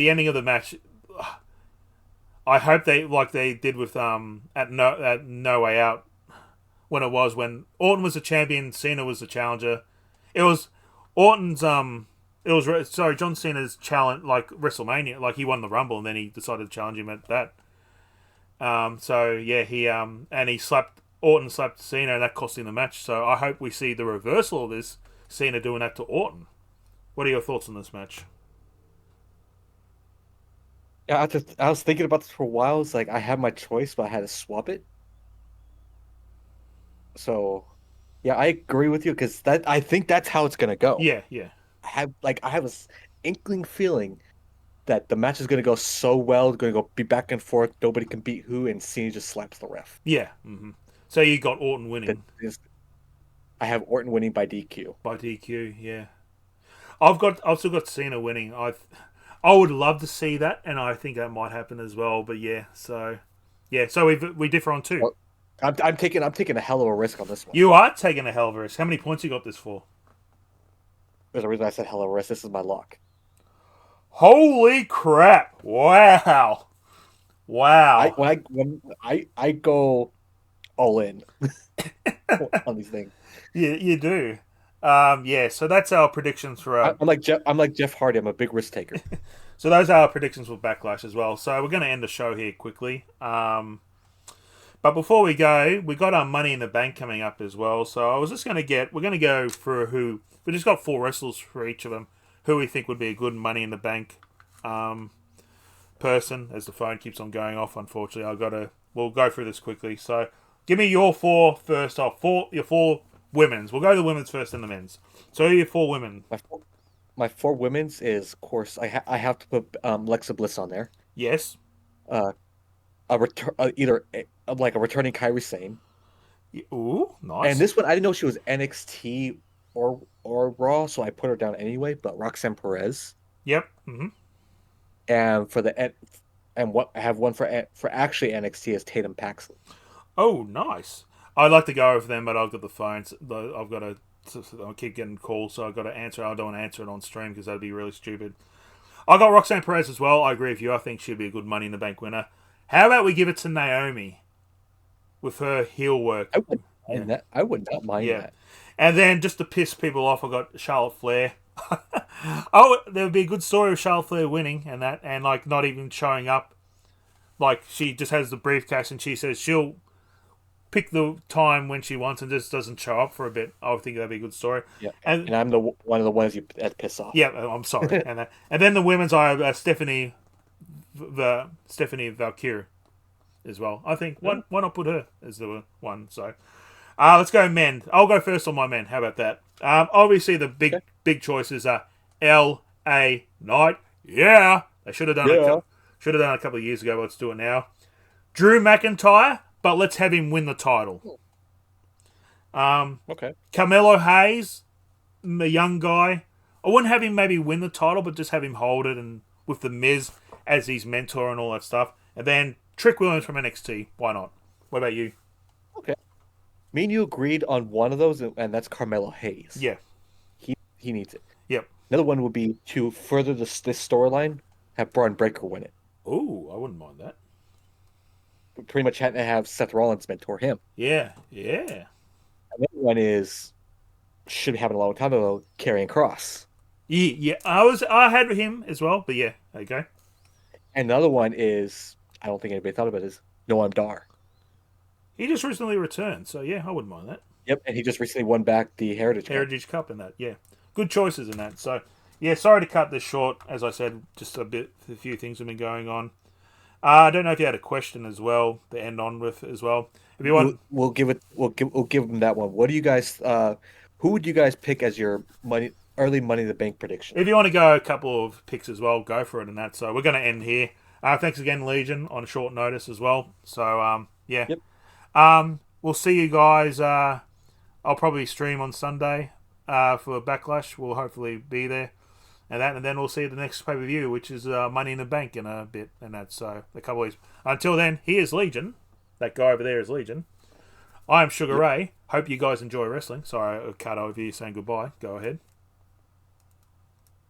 ending of the match. I hope they like they did with at No Way Out when Orton was the champion, Cena was the challenger. It was Orton's John Cena's challenge like WrestleMania, like he won the Rumble and then he decided to challenge him at that. Orton slapped Cena and that cost him the match. So I hope we see the reversal of this, Cena doing that to Orton. What are your thoughts on this match? Yeah, I was thinking about this for a while. It's like I had my choice, but I had to swap it. So, yeah, I agree with you because I think that's how it's gonna go. Yeah. I have a inkling feeling that the match is gonna go so well, it's gonna go be back and forth. Nobody can beat who, and Cena just slaps the ref. Yeah. Mm-hmm. So you got Orton winning. I have Orton winning by DQ. By DQ, yeah. I've still got Cena winning. I would love to see that, and I think that might happen as well. But yeah, so we differ on two. Well, I'm taking a hell of a risk on this one. You are taking a hell of a risk. How many points you got this for? There's a reason I said hell of a risk. This is my lock. Holy crap! Wow. I go all in on these things. You do. Yeah. So that's our predictions for. I'm like Jeff Hardy. I'm a big risk taker. So those are our predictions for Backlash as well. So we're going to end the show here quickly. But before we go, we got our Money in the Bank coming up as well. So I was just going to we're going to go for who. We just got 4 wrestlers for each of them. Who we think would be a good Money in the Bank person. As the phone keeps on going off, unfortunately, we'll go through this quickly. So give me your 4 first off. Your 4 women's. We'll go to the women's first and the men's. So who are your 4 women? My 4 women's is, of course, I have to put Alexa Bliss on there. Yes. Either like a returning Kairi Sane. Ooh, nice. And this one, I didn't know she was NXT or Raw, so I put her down anyway. But Roxanne Perez. Yep. Mm-hmm. And what I have one for actually NXT is Tatum Paxley. Oh, nice. I'd like to go over them, but I've got the phones. I've got to. I keep getting calls, so I've got to answer. I don't want to answer it on stream because that'd be really stupid. I got Roxanne Perez as well. I agree with you. I think she'd be a good Money in the Bank winner. How about we give it to Naomi with her heel work? I would mind that. I would not mind Yeah. that. And then just to piss people off, I got Charlotte Flair. Oh, there would be a good story of Charlotte Flair winning and that, and like not even showing up. Like she just has the briefcase and she says she'll pick the time when she wants and just doesn't show up for a bit. I would think that'd be a good story. Yeah, And and I'm the one of the ones that piss off. yeah, I'm sorry. And then the women's I have Stephanie Valkyrie as well. I think why not put her as the one? So let's go men. I'll go first on my men. How about that? Obviously the big choices are L.A. Knight. Yeah, they should have done a couple of years ago. But let's do it now. Drew McIntyre, but let's have him win the title. Okay. Carmelo Hayes, the young guy. I wouldn't have him maybe win the title, but just have him hold it and with the Miz as his mentor and all that stuff. And then Trick Williams from NXT. Why not? What about you? Okay. Me and you agreed on one of those, and that's Carmelo Hayes. Yeah. He needs it. Yep. Another one would be to further this storyline, have Braun Breaker win it. Ooh, I wouldn't mind that. We pretty much had to have Seth Rollins mentor him. Yeah. Another one is should happen a long time ago, Karrion Kross. Yeah. I had him as well, but yeah, okay. Another one is I don't think anybody thought about it, is Noam Dar. He just recently returned, so yeah, I wouldn't mind that. Yep, and he just recently won back the Heritage Cup in that, yeah. Good choices in that. So yeah, sorry to cut this short. As I said, just a few things have been going on. I don't know if you had a question as well to end on with as well. If you want, we'll give them that one. What do you guys? Who would you guys pick as your early Money in the Bank prediction? if you want to go a couple of picks as well, go for it and that. So we're going to end here. Thanks again, Legion, on short notice as well. So yeah, Yep. We'll see you guys. I'll probably stream on Sunday for Backlash. We'll hopefully be there. And then we'll see the next pay-per-view, which is Money in the Bank in a bit. And that's a couple of weeks. Until then, here's Legion. That guy over there is Legion. I am Sugar Ray. Hope you guys enjoy wrestling. Sorry, I cut over you saying goodbye. Go ahead.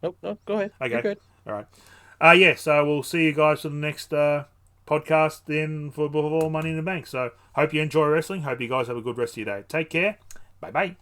Nope, no, go ahead. Okay. You're good. All right. Yeah, so we'll see you guys for the next podcast then for Money in the Bank. So hope you enjoy wrestling. Hope you guys have a good rest of your day. Take care. Bye-bye.